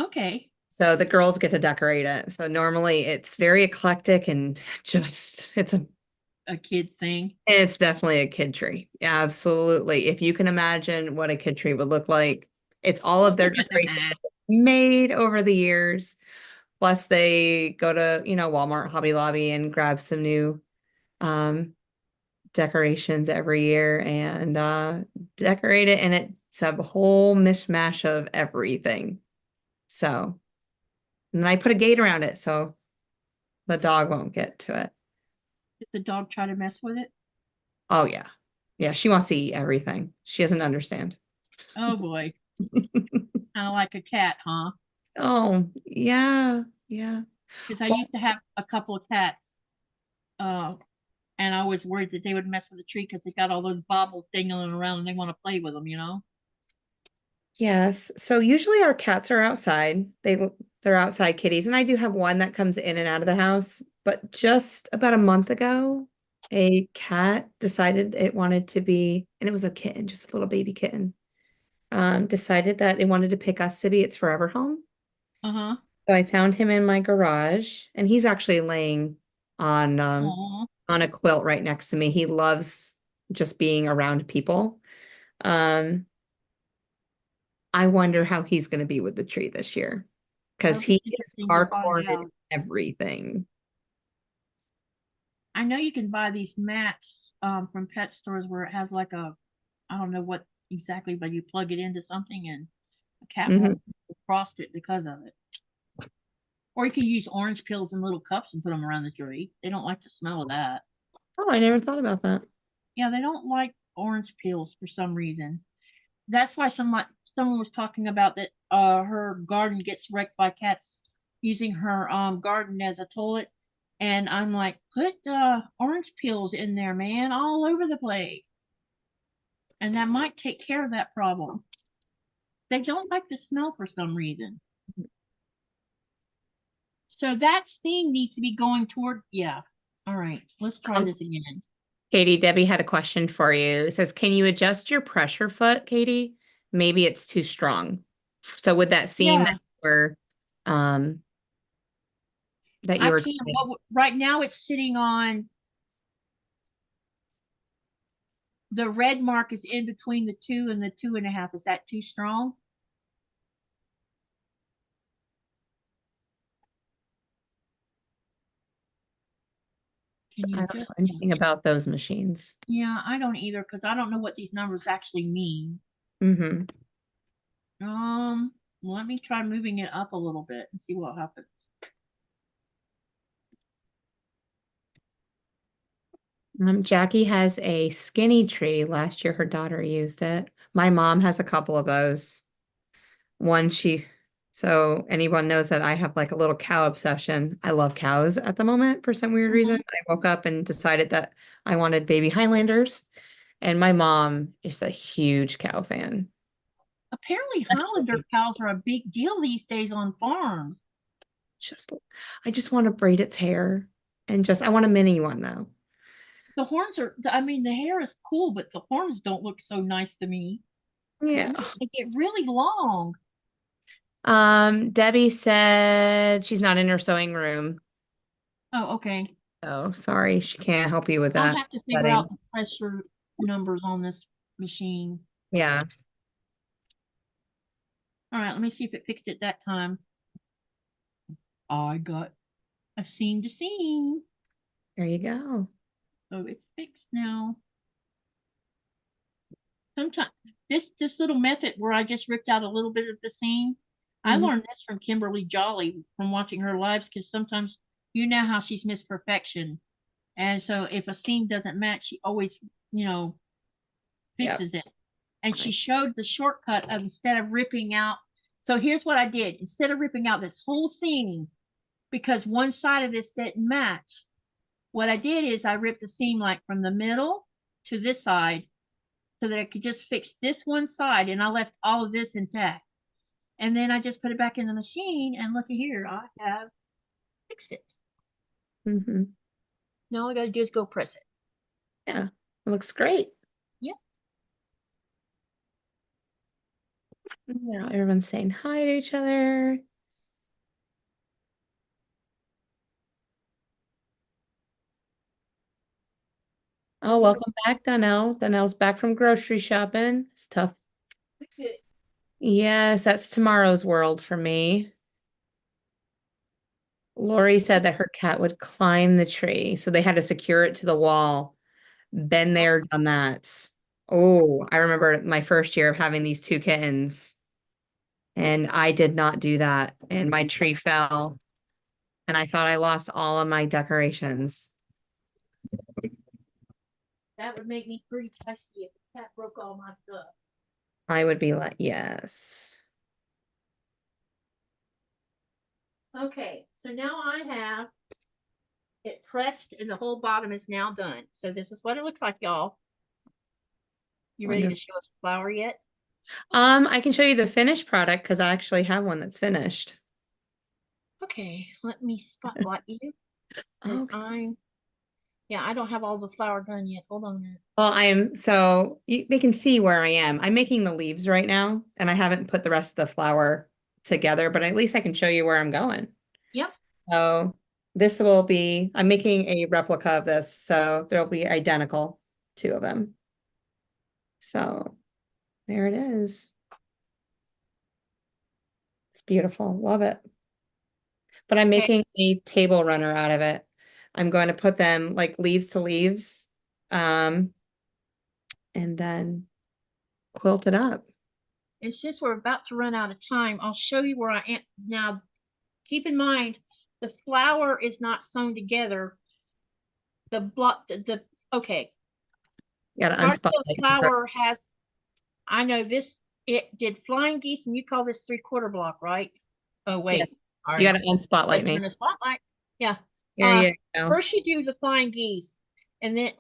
Okay. So the girls get to decorate it. So normally it's very eclectic and just, it's a kid thing. It's definitely a kid tree. Absolutely. If you can imagine what a kid tree would look like, it's all of their decorations made over the years. Plus they go to, Walmart, Hobby Lobby and grab some new decorations every year and decorate it. And it's a whole mishmash of everything. So, and I put a gate around it so the dog won't get to it. Did the dog try to mess with it? Oh, yeah. Yeah, she wants to eat everything. She doesn't understand. Oh, boy. Kind of like a cat, huh? Oh, yeah. Yeah. Because I used to have a couple of cats. And I was worried that they would mess with the tree because they got all those baubles dangling around and they want to play with them, Yes. So usually our cats are outside. They're outside kitties. And I do have one that comes in and out of the house. But just about a month ago, a cat decided it wanted to be, and it was a kitten, just a little baby kitten, decided that it wanted to pick us to be its forever home. Uh-huh. So I found him in my garage, and he's actually laying on a quilt right next to me. He loves just being around people. I wonder how he's going to be with the tree this year because That'll be he is interesting to find hardcore in out. everything. I know you can buy these mats from pet stores where it has like a, I don't know what exactly, but you plug it into something and a cat Mhm. won't frost it because of it. Or you can use orange peels in little cups and put them around the tree. They don't like the smell of that. Oh, I never thought about that. Yeah, they don't like orange peels for some reason. That's why someone was talking about that her garden gets wrecked by cats using her garden as a toilet. And I'm like, put orange peels in there, man, all over the place. And that might take care of that problem. They don't like the smell for some reason. So that theme needs to be going toward, yeah. All right, let's try this again. Katie, Debbie had a question for you. It says, can you adjust your pressure foot, Katie? Maybe it's too strong. So would that seem Yeah. that you're, that I you were can't, well, right now it's sitting on, the red mark is in between the 2 and the 2.5. Is that too strong? Can you I don't just, know anything about those machines. yeah, I don't either because I don't know what these numbers actually mean. Mm-hmm. Let me try moving it up a little bit and see what happens. Jackie has a skinny tree. Last year, her daughter used it. My mom has a couple of those. So anyone knows that I have like a little cow obsession. I love cows at the moment for some weird reason. I woke up and decided that I wanted baby Highlanders. And my mom is a huge cow fan. Apparently, Highlander cows are a big deal these days on farms. I just want to braid its hair and I want a mini one though. The horns are, I mean, the hair is cool, but the horns don't look so nice to me. Yeah. They get really long. Debbie said she's not in her sewing room. Oh, okay. Oh, sorry. She can't help you with that. I'll have to figure out the pressure numbers on this machine. Yeah. All right, let me see if it fixed it that time. I got a seam to seam. There you go. So it's fixed now. Sometimes this little method where I just ripped out a little bit of the seam, I learned this from Kimberly Jolly from watching her lives because sometimes you know how she's Miss Perfection. And so if a seam doesn't match, she always, fixes it. And she showed the shortcut of instead of ripping out. So here's what I did. Instead of ripping out this whole seam because one side of this didn't match, what I did is I ripped the seam like from the middle to this side so that I could just fix this one side and I left all of this intact. And then I just put it back in the machine and look at here, I have fixed it. Now all I gotta do is go press it. Yeah, it looks great. Yep. Now everyone's saying hi to each other. Oh, welcome back, Donnell. Donnell's back from grocery shopping. It's tough. Yes, that's tomorrow's world for me. Lori said that her cat would climb the tree, so they had to secure it to the wall. Been there, done that. Oh, I remember my first year of having these two kittens, and I did not do that, and my tree fell, and I thought I lost all of my decorations. That would make me pretty testy if the cat broke all my stuff. I would be like, yes. Okay, so now I have it pressed and the whole bottom is now done. So this is what it looks like, y'all. You ready to show us the flower yet? I can show you the finished product because I actually have one that's finished. Okay, let me spotlight you. Okay. I don't have all the flower done yet. Hold on a minute. Well, they can see where I am. I'm making the leaves right now, and I haven't put the rest of the flower together, but at least I can show you where I'm going. Yep. So I'm making a replica of this, so there'll be identical, two of them. So there it is. beautiful. Love it. But I'm Okay. making a table runner out of it. I'm going to put them like leaves to leaves, and then quilt it up. And since we're about to run out of time, I'll show you where I am. Now, keep in mind, the flower is not sewn together. The block, okay. You gotta Part of the unspotlight. flower has, I know this, it did flying geese, and you call this 3/4 block, right? Oh, wait. Yeah. You gotta unspotlight me. Turn the spotlight. Yeah. There you go. First you do the flying geese, and then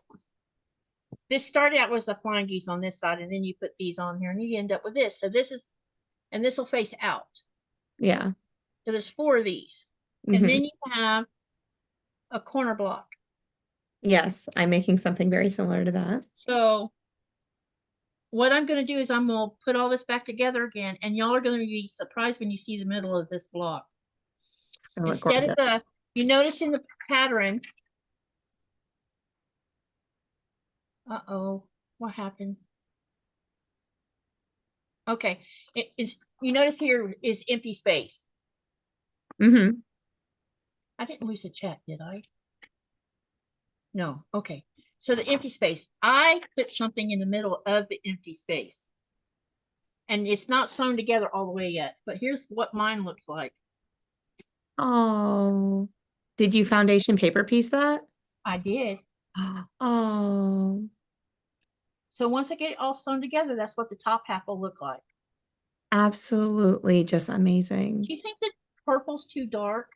this started out with the flying geese on this side, and then you put these on here, and you end up with this. So this is, and this will face out. Yeah. So there's 4 of these. Mhm. And then you have a corner block. Yes, I'm making something very similar to that. So what I'm going to do is I'm going to put all this back together again, and y'all are going to be surprised when you see the middle of this block. Instead of the, you notice in the pattern, uh-oh, what happened? Okay, it's, you notice here is empty space. Mm-hmm. I didn't lose the chat, did I? No, okay. So the empty space, I put something in the middle of the empty space. And it's not sewn together all the way yet, but here's what mine looks like. Oh, did you foundation paper piece that? I did. Oh, So once I get it all sewn together, that's what the top half will look like. absolutely just amazing. Do you think that purple's too dark?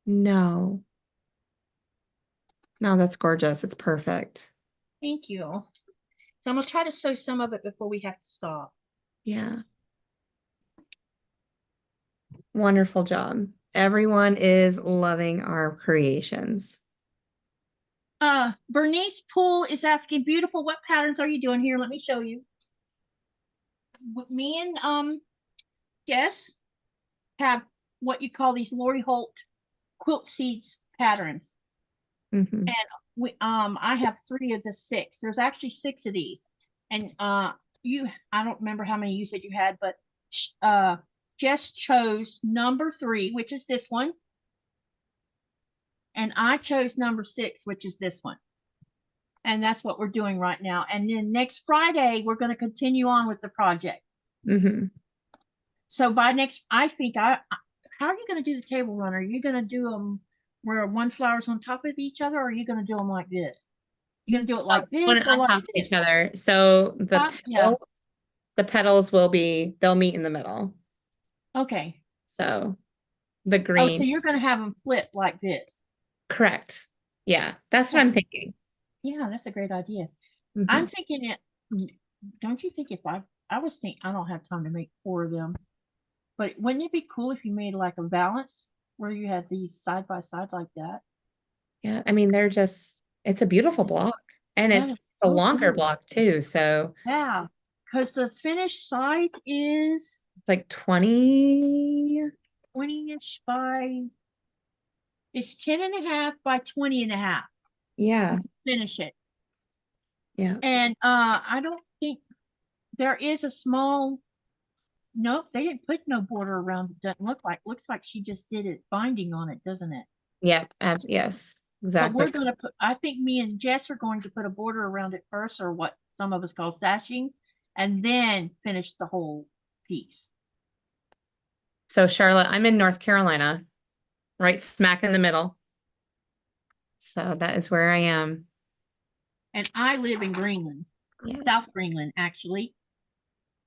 No. No, that's gorgeous. It's perfect. Thank you. So I'm gonna try to sew some of it before we have to stop. Yeah. Wonderful job. Everyone is loving our creations. Bernice Poole is asking, beautiful, what patterns are you doing here? Let me show you. Me and Jess have what you call these Lori Holt Quilt Seeds patterns. Mm-hmm. And we I have 3 of the 6. There's actually 6 of these. And I don't remember how many you said you had, but Jess chose number 3, which is this one. And I chose number 6, which is this one. And that's what we're doing right now. And then next Friday, we're going to continue on with the project. Mm-hmm. So by next, I think how are you going to do the table runner? Are you going to do them where one flower's on top of each other, or are you going to do them like this? You're going to do it like this, One or on like top of this? each other. So Yeah. the petals will be, they'll meet in the middle. Okay. So the Oh, green. so you're going to have them flip like this. Correct. Yeah, that's what I'm thinking. Yeah, that's a great idea. Mhm. I'm thinking it. Don't you think if I was thinking, I don't have time to make 4 of them, but wouldn't it be cool if you made like a balance where you had these side by side like that? Yeah, I mean, it's a beautiful block, and Yeah, it's that's a so longer cool. block too. So Yeah, because the finished size is like 20. 20-ish by, it's 10.5 by 20.5. Yeah. Finish it. Yeah. And I don't think there is a small, nope, they didn't put no border around it. Doesn't look like, looks like she just did it binding on it, doesn't it? Yeah. Yes. But Exactly. we're going to put, I think me and Jess are going to put a border around it first, or what some of us call sashing, and then finish the whole piece. So Charlotte, I'm in North Carolina, right smack in the middle. So that is where I am. And I live in Greenland, Yeah. South Greenland, actually.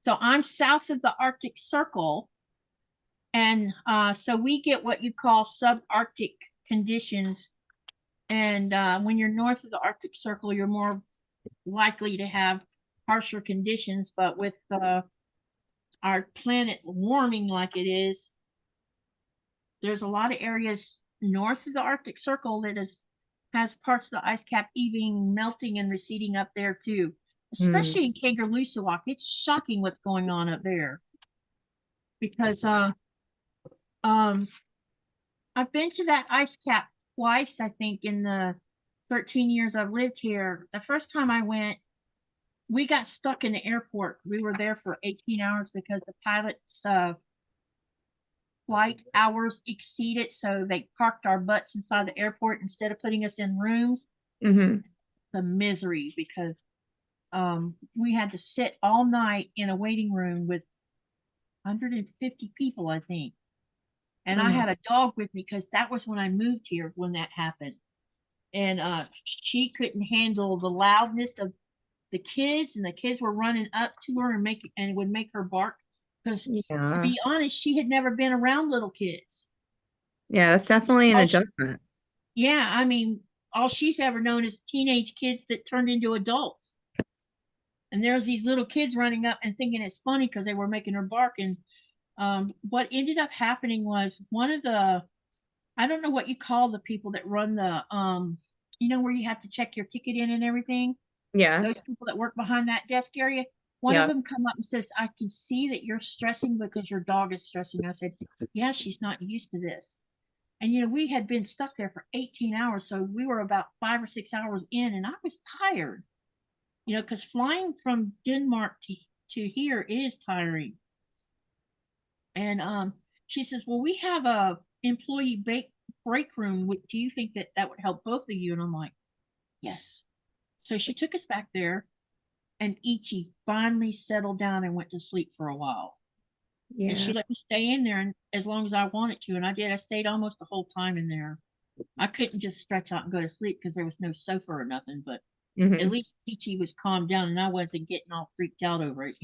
So I'm south of the Arctic Circle. And so we get what you call subarctic conditions. And when you're north of the Arctic Circle, you're more likely to have harsher conditions. But with our planet warming like it is, there's a lot of areas north of the Arctic Circle that has parts of the ice cap even melting and receding up there too, especially in Kangerlussuaq. It's shocking what's going on up there, because I've been to that ice cap twice, I think, in the 13 years I've lived here. The first time I went, we got stuck in the airport. We were there for 18 hours because the pilots flight hours exceeded, so they parked our butts inside the airport instead of putting us in rooms. Mm-hmm. The misery, because we had to sit all night in a waiting room with 150 people, I think. And I had a dog with me because that was when I moved here when that happened. And she couldn't handle the loudness of the kids, and the kids were running up to her and would make her bark. Because to Yeah. be honest, she had never been around little kids. Yeah, that's definitely an All adjustment. Yeah, I mean, all she's ever known is teenage kids that turned into adults. And there's these little kids running up and thinking it's funny because they were making her bark. And what ended up happening was one of the, I don't know what you call the people that run the, where you have to check your ticket in and everything. Yeah. Those people that work behind that desk area. One Yeah. of them come up and says, I can see that you're stressing because your dog is stressing. I said, yeah, she's not used to this. And, we had been stuck there for 18 hours. So we were about 5 or 6 hours in, and I was tired, because flying from Denmark to here is tiring. And she says, well, we have a employee break room. Do you think that would help both of you? And I'm like, yes. So she took us back there, and Ichi finally settled down and went to sleep for a while. Yeah. And she let me stay in there and as long as I wanted to. And I did. I stayed almost the whole time in there. I couldn't just stretch out and go to sleep because there was no sofa or nothing. But at least Ichi was calmed down and I wasn't getting all freaked out over it,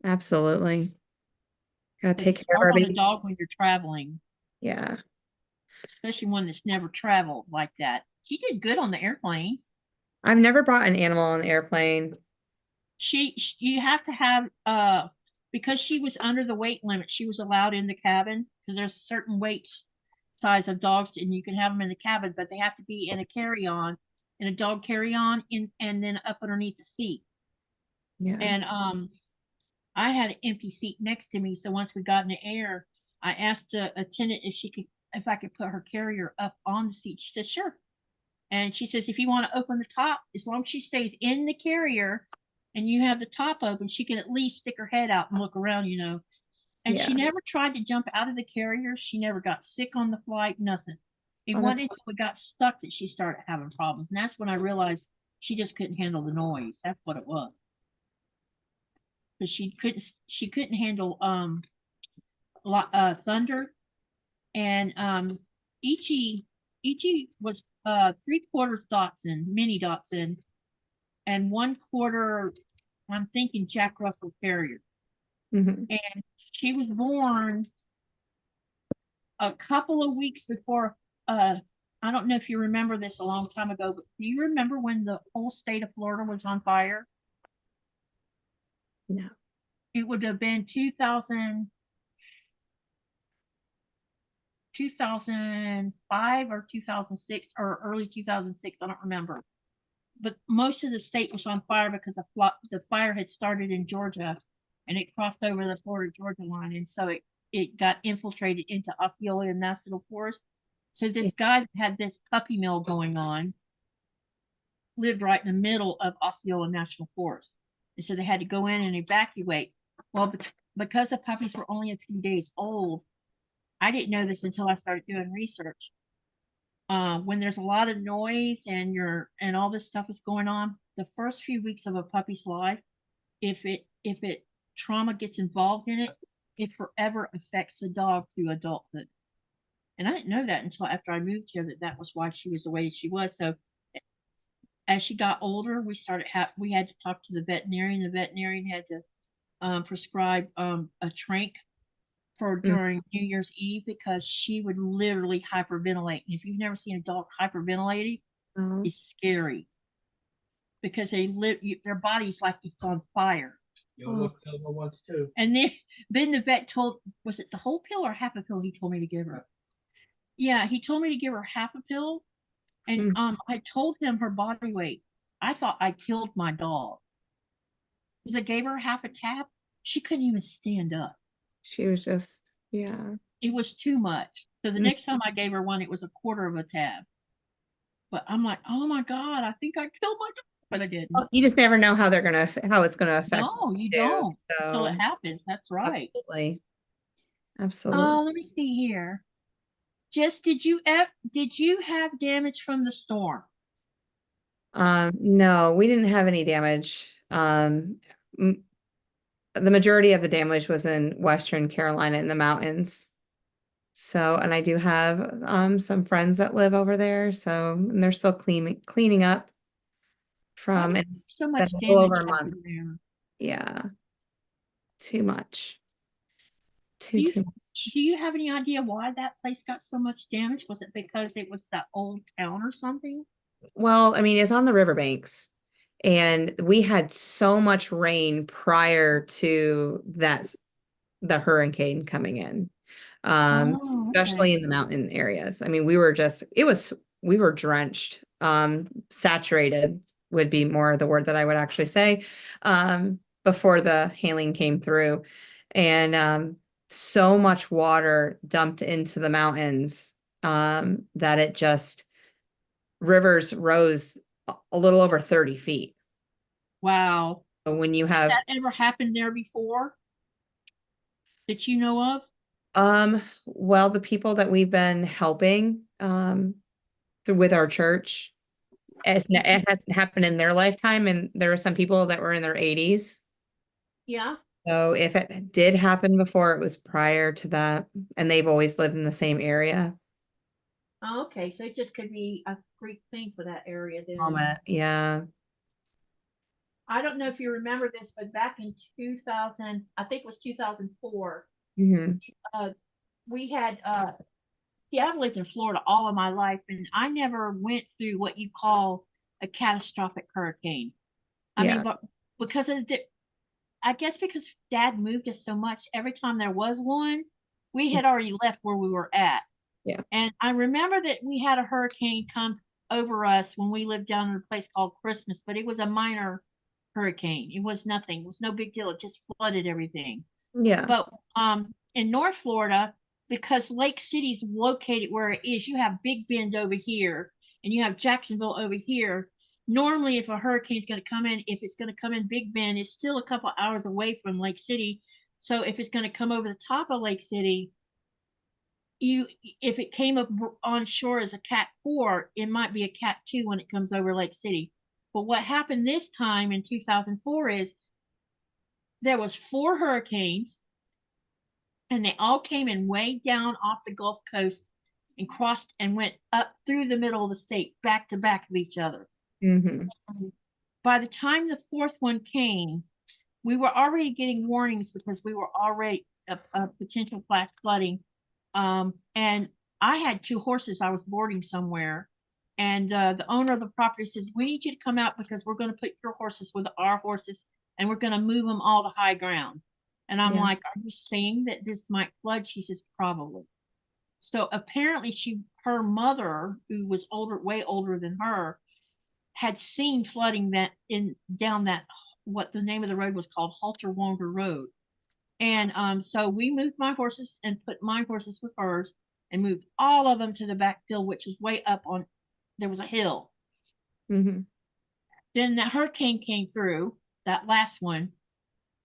Absolutely. Gotta take It's care of hard our on a baby. dog when you're traveling, Yeah. especially one that's never traveled like that. She did good on the airplane. I've never brought an animal on an airplane. You have to have because she was under the weight limit, she was allowed in the cabin because there's certain weight size of dogs and you can have them in the cabin, but they have to be in a carry-on, in a dog carry-on, and then up underneath the seat. Yeah. And I had an empty seat next to me, so once we got in the air, I asked the attendant if I could put her carrier up on the seat. She said sure. And she says, if you want to open the top, as long as she stays in the carrier and you have the top open, she can at least stick her head out and look around, And she never tried to jump out of the carrier. She never got sick on the flight, nothing. It wasn't until we got stuck that she started having problems. And that's when I realized she just couldn't handle the noise. That's what it was. Because she couldn't handle thunder. And Ichi was 3/4 Dotson, mini Dotson, and 1/4, I'm thinking Jack Russell Terrier. And she was born a couple of weeks before. I don't know if you remember this a long time ago, but do you remember when the whole state of Florida was on fire? No. It would have been 2005 or 2006 or early 2006. I don't remember. But most of the state was on fire because the fire had started in Georgia and it crossed over the Florida-Georgia line. And so it got infiltrated into Osceola National Forest. So this guy had this puppy mill going on, lived right in the middle of Osceola National Forest. And so they had to go in and evacuate. Well, because the puppies were only a few days old, I didn't know this until I started doing research. When there's a lot of noise and all this stuff is going on, the first few weeks of a puppy's life, if trauma gets involved in it, it forever affects the dog through adulthood. And I didn't know that until after I moved here, that was why she was the way she was. So as she got older, we had to talk to the veterinarian. The veterinarian had to prescribe a tranq for during New Year's Eve because she would literally hyperventilate. And if you've never seen a dog hyperventilating, it's scary because their body's like it's on fire. You almost killed her once too. And then the vet was it the whole pill or half a pill he told me to give her? Yeah, he told me to give her half a pill. And I told him her body weight. I thought I killed my dog. Because I gave her half a tab. She couldn't even stand up. She was just, yeah. It was too much. So the next time I gave her one, it was 1/4 of a tab. But I'm like, oh my God, I think I killed my dog. But I didn't. Well, you just never know how it's gonna affect. No, you don't until it happens. That's right. Absolutely. Absolutely. Let me see here. Jess, did you have damage from the storm? No, we didn't have any damage. The majority of the damage was in Western Carolina in the mountains. So, and I do have some friends that live over there, so and they're still cleaning up Why from did it's so been much a little over damage a month. happen there? Yeah, too much. Do you Too much. do you have any idea why that place got so much damage? Was it because it was that old town or something? Well, I mean, it's on the riverbanks, and we had so much rain prior to the hurricane coming in. Oh, okay. Especially in the mountain areas. I mean, we were drenched, saturated would be more the word that I would actually say, before the hailing came through. And so much water dumped into the mountains that it just rivers rose a little over 30 feet. Wow. So when you Has have that ever happened there before that you know of? well, the people that we've been helping with our church, it hasn't happened in their lifetime, and there are some people that were in their 80s. Yeah. So if it did happen before, it was prior to that, and they've always lived in the same area. Oh, okay. So it just could be a great thing for that area then. Yeah. I don't know if you remember this, but back in 2000, I think it was 2004, Hmm. uh, we had yeah, I've lived in Florida all of my life, and I never went through what you call a catastrophic hurricane. I mean, Yeah. but because of the, I guess because Dad moved us so much, every time there was one, we had already left where we were at. Yeah. And I remember that we had a hurricane come over us when we lived down in a place called Christmas, but it was a minor hurricane. It was nothing. It was no big deal. It just flooded everything. Yeah. But in North Florida, because Lake City's located where it is, you have Big Bend over here and you have Jacksonville over here. Normally, if a hurricane's going to come in, if it's going to come in Big Bend, it's still a couple hours away from Lake City. So if it's going to come over the top of Lake City, if it came up on shore as a Cat 4, it might be a Cat 2 when it comes over Lake City. But what happened this time in 2004 is there was 4 hurricanes, and they all came in way down off the Gulf Coast and crossed and went up through the middle of the state, back to back of each other. Hmm. By the time the 4th one came, we were already getting warnings because we were already a potential flash flooding. And I had 2 horses. I was boarding somewhere. And the owner of the property says, we need you to come out because we're going to put your horses with our horses and we're going to move them all to high ground. And I'm Yeah. like, are you saying that this might flood? She says, probably. So apparently her mother, who was older, way older than her, had seen flooding that down that, what the name of the road was called, Halter Wanger Road. And so we moved my horses and put my horses with hers and moved all of them to the back field, which was way up on, there was a hill. Hmm. Then that hurricane came through, that last one,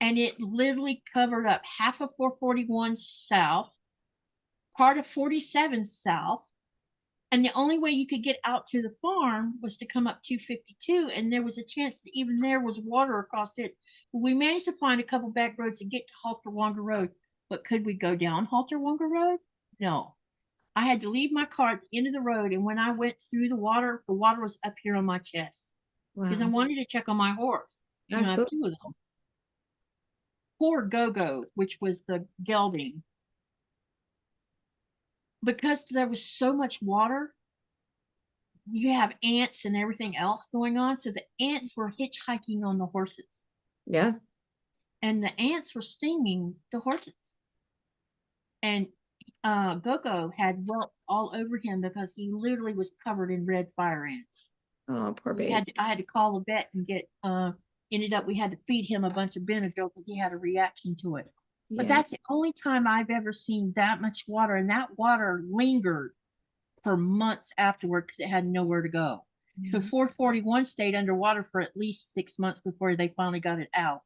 and it literally covered up half of 441 south, part of 47 south. And the only way you could get out to the farm was to come up 252. And there was a chance that even there was water across it. We managed to find a couple back roads to get to Halter Wanger Road. But could we go down Halter Wanger Road? No. I had to leave my car at the end of the road. And when I went through the water was up here on my chest. Because I Wow. wanted to check on my horse. You know, I have Absolutely. 2 of them. Poor Go-Go, which was the gelding. Because there was so much water, you have ants and everything else going on. So the ants were hitchhiking on the horses. Yeah. And the ants were stinging the horses. And Go-Go had welts all over him because he literally was covered in red fire ants. Oh, poor baby. I had to call the vet and ended up we had to feed him a bunch of Benadryl because he had a reaction to it. But Yeah. that's the only time I've ever seen that much water, and that water lingered for months afterward because it had nowhere to go. So 441 stayed underwater for at least 6 months before they finally got it out.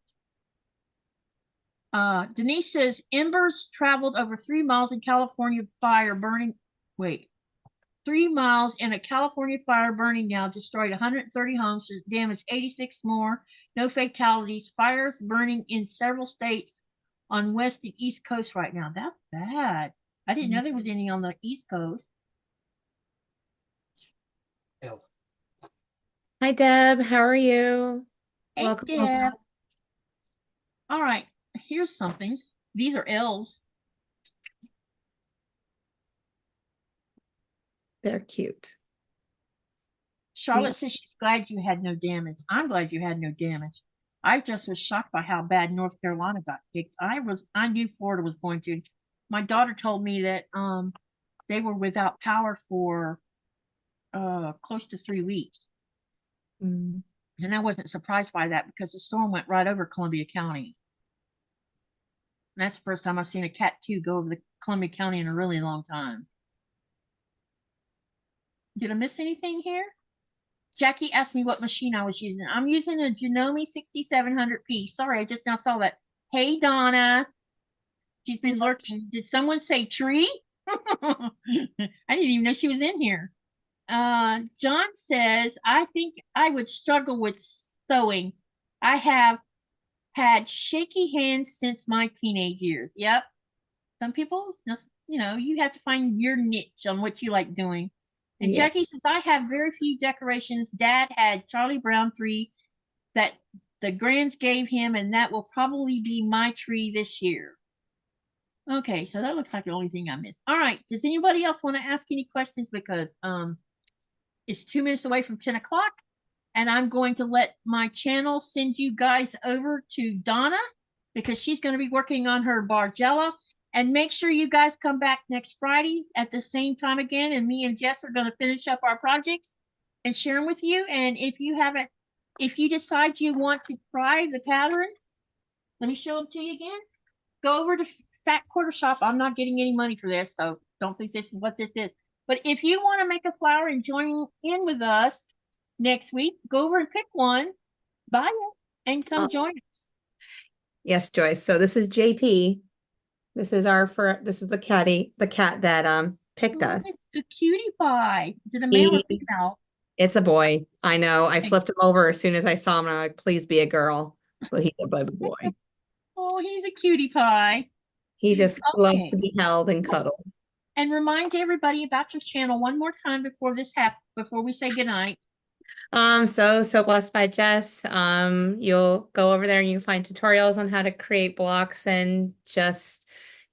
Denise says embers traveled over 3 miles in California fire burning. Wait, 3 miles in a California fire burning now destroyed 130 homes, damaged 86 more. No fatalities. Fires burning in several states on west and east coast right now. That's bad. I didn't know there was any on the east coast. Ew. Hi, Deb. How are you? Hey, Welcome. Deb. All right, here's something. These are elves. They're cute. Charlotte says she's glad you had no damage. I'm glad you had no damage. I just was shocked by how bad North Carolina got kicked. I knew Florida was going to. My daughter told me that they were without power for close to 3 weeks. Mm. And I wasn't surprised by that because the storm went right over Columbia County. And that's the first time I've seen a Cat 2 go over the Columbia County in a really long time. Did I miss anything here? Jackie asked me what machine I was using. I'm using a Janome 6700P. Sorry, I just now saw that. Hey, Donna. She's been lurking. Did someone say tree? I didn't even know she was in here. John says, I think I would struggle with sewing. I have had shaky hands since my teenage years. Yep. Some people, you know, you have to find your niche on what you like doing. And Yeah. Jackie says, I have very few decorations. Dad had Charlie Brown tree that the grands gave him, and that will probably be my tree this year. Okay, so that looks like the only thing I missed. All right, does anybody else want to ask any questions? Because it's 2 minutes away from 10 o'clock, and I'm going to let my channel send you guys over to Donna because she's going to be working on her Bargella. And make sure you guys come back next Friday at the same time again. And me and Jess are going to finish up our projects and share them with you. And if you decide you want to try the pattern, let me show them to you again. Go over to Fat Quarter Shop. I'm not getting any money for this, so don't think this is what this is. But if you want to make a flower and join in with us next week, go over and pick one, buy it, and come join us. Yes, Joyce. So this is JP. This is the cat that picked us. It's a cutie pie. Is it a male or female? It's a boy. I know. I flipped him over as soon as I saw him, and I'm like, please be a girl. But he's a baby boy. Oh, he's a cutie pie. He just loves to Okay. be held and cuddled. And remind everybody about your channel one more time before we say goodnight. So Blessed by Jess. You'll go over there and you find tutorials on how to create blocks, and just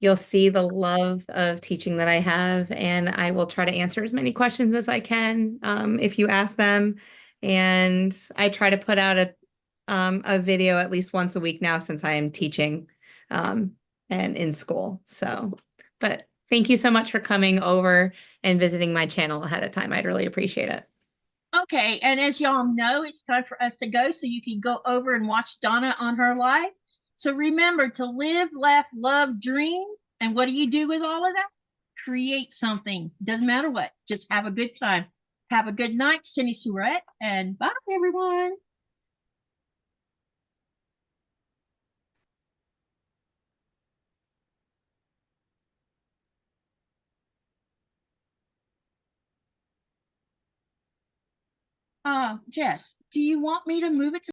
you'll see the love of teaching that I have, and I will try to answer as many questions as I can if you ask them. And I try to put out a video at least once a week now since I am teaching and in school. So, but thank you so much for coming over and visiting my channel ahead of time. I'd really appreciate it. Okay, and as y'all know, it's time for us to go, so you can go over and watch Donna on her live. So remember to live, laugh, love, dream. And what do you do with all of that? Create something. Doesn't matter what. Just have a good time. Have a good night, Cindy Surette, and bye, everyone. Jess, do you want me to move it to